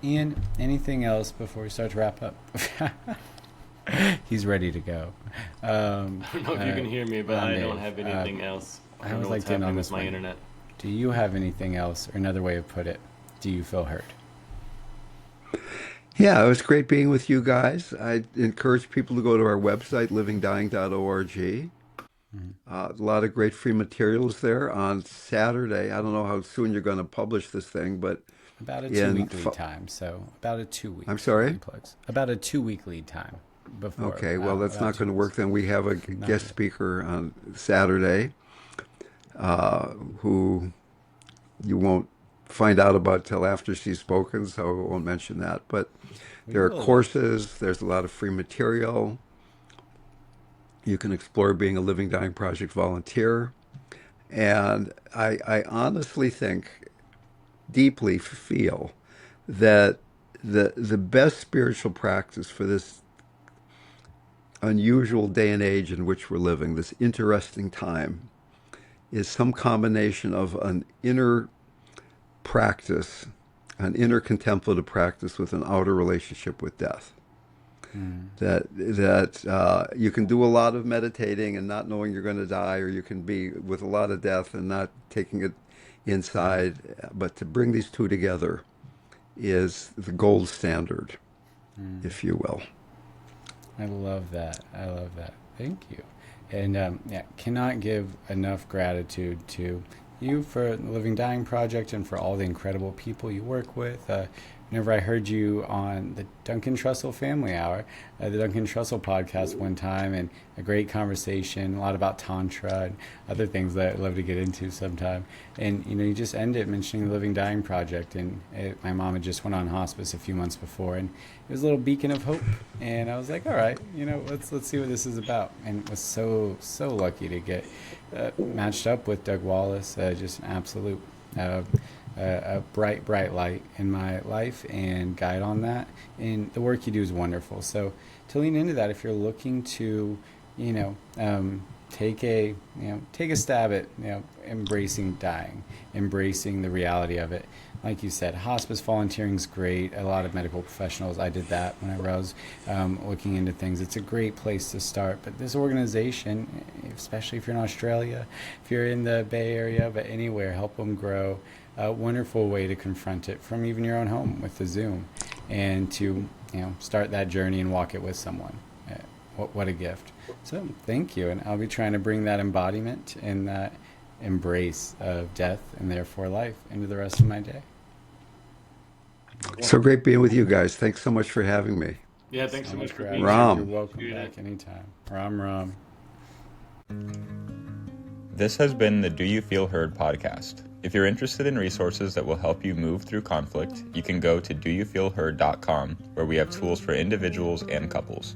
Ian, anything else before we start to wrap up? He's ready to go.
I don't know if you can hear me, but I don't have anything else. I don't know what's happening with my internet.
Do you have anything else, or another way of put it, do you feel heard?
Yeah, it was great being with you guys. I encourage people to go to our website, livingdying.org. Mm-hmm. A lot of great free materials there. On Saturday, I don't know how soon you're going to publish this thing, but
about a 2-week lead time. So about a 2 week.
I'm sorry?
About a 2-week lead time before.
Okay, well, that's not going to work then. We have a guest speaker on Saturday who you won't find out about till after she's spoken, so I won't mention that. But there are courses. There's a lot of free material. You can explore being a Living Dying Project volunteer. And I honestly think, deeply feel that the best spiritual practice for this unusual day and age in which we're living, this interesting time, is some combination of an inner practice, an inner contemplative practice with an outer relationship with death. That you can do a lot of meditating and not knowing you're going to die, or you can be with a lot of death and not taking it inside. But to bring these two together is the gold standard, if you will.
I love that. Thank you. And cannot give enough gratitude to you for the Living Dying Project and for all the incredible people you work with. Whenever I heard you on the Duncan Trussell Family Hour, the Duncan Trussell podcast one time, and a great conversation, a lot about Tantra and other things that I'd love to get into sometime. And, you just end it mentioning the Living Dying Project. And my mom had just went on hospice a few months before, and it was a little beacon of hope. And I was like, all right, let's see what this is about. And was so lucky to get matched up with Doug Wallace, just an absolute a bright light in my life and guide on that. And the work you do is wonderful. So to lean into that, if you're looking to, take a stab at, embracing dying, embracing the reality of it. Like you said, hospice volunteering is great. A lot of medical professionals, I did that whenever I was looking into things. It's a great place to start. But this organization, especially if you're in Australia, if you're in the Bay Area, but anywhere, help them grow. A wonderful way to confront it from even your own home with the Zoom, and to start that journey and walk it with someone. What a gift. So thank you, and I'll be trying to bring that embodiment and that embrace of death and therefore life into the rest of my day.
So great being with you guys. Thanks so much for having me.
Yeah, thanks so much for being here.
Ram.
You're welcome back anytime. Ram.
This has been the Do You Feel Heard podcast. If you're interested in resources that will help you move through conflict, you can go to doyoufeelheard.com, where we have tools for individuals and couples.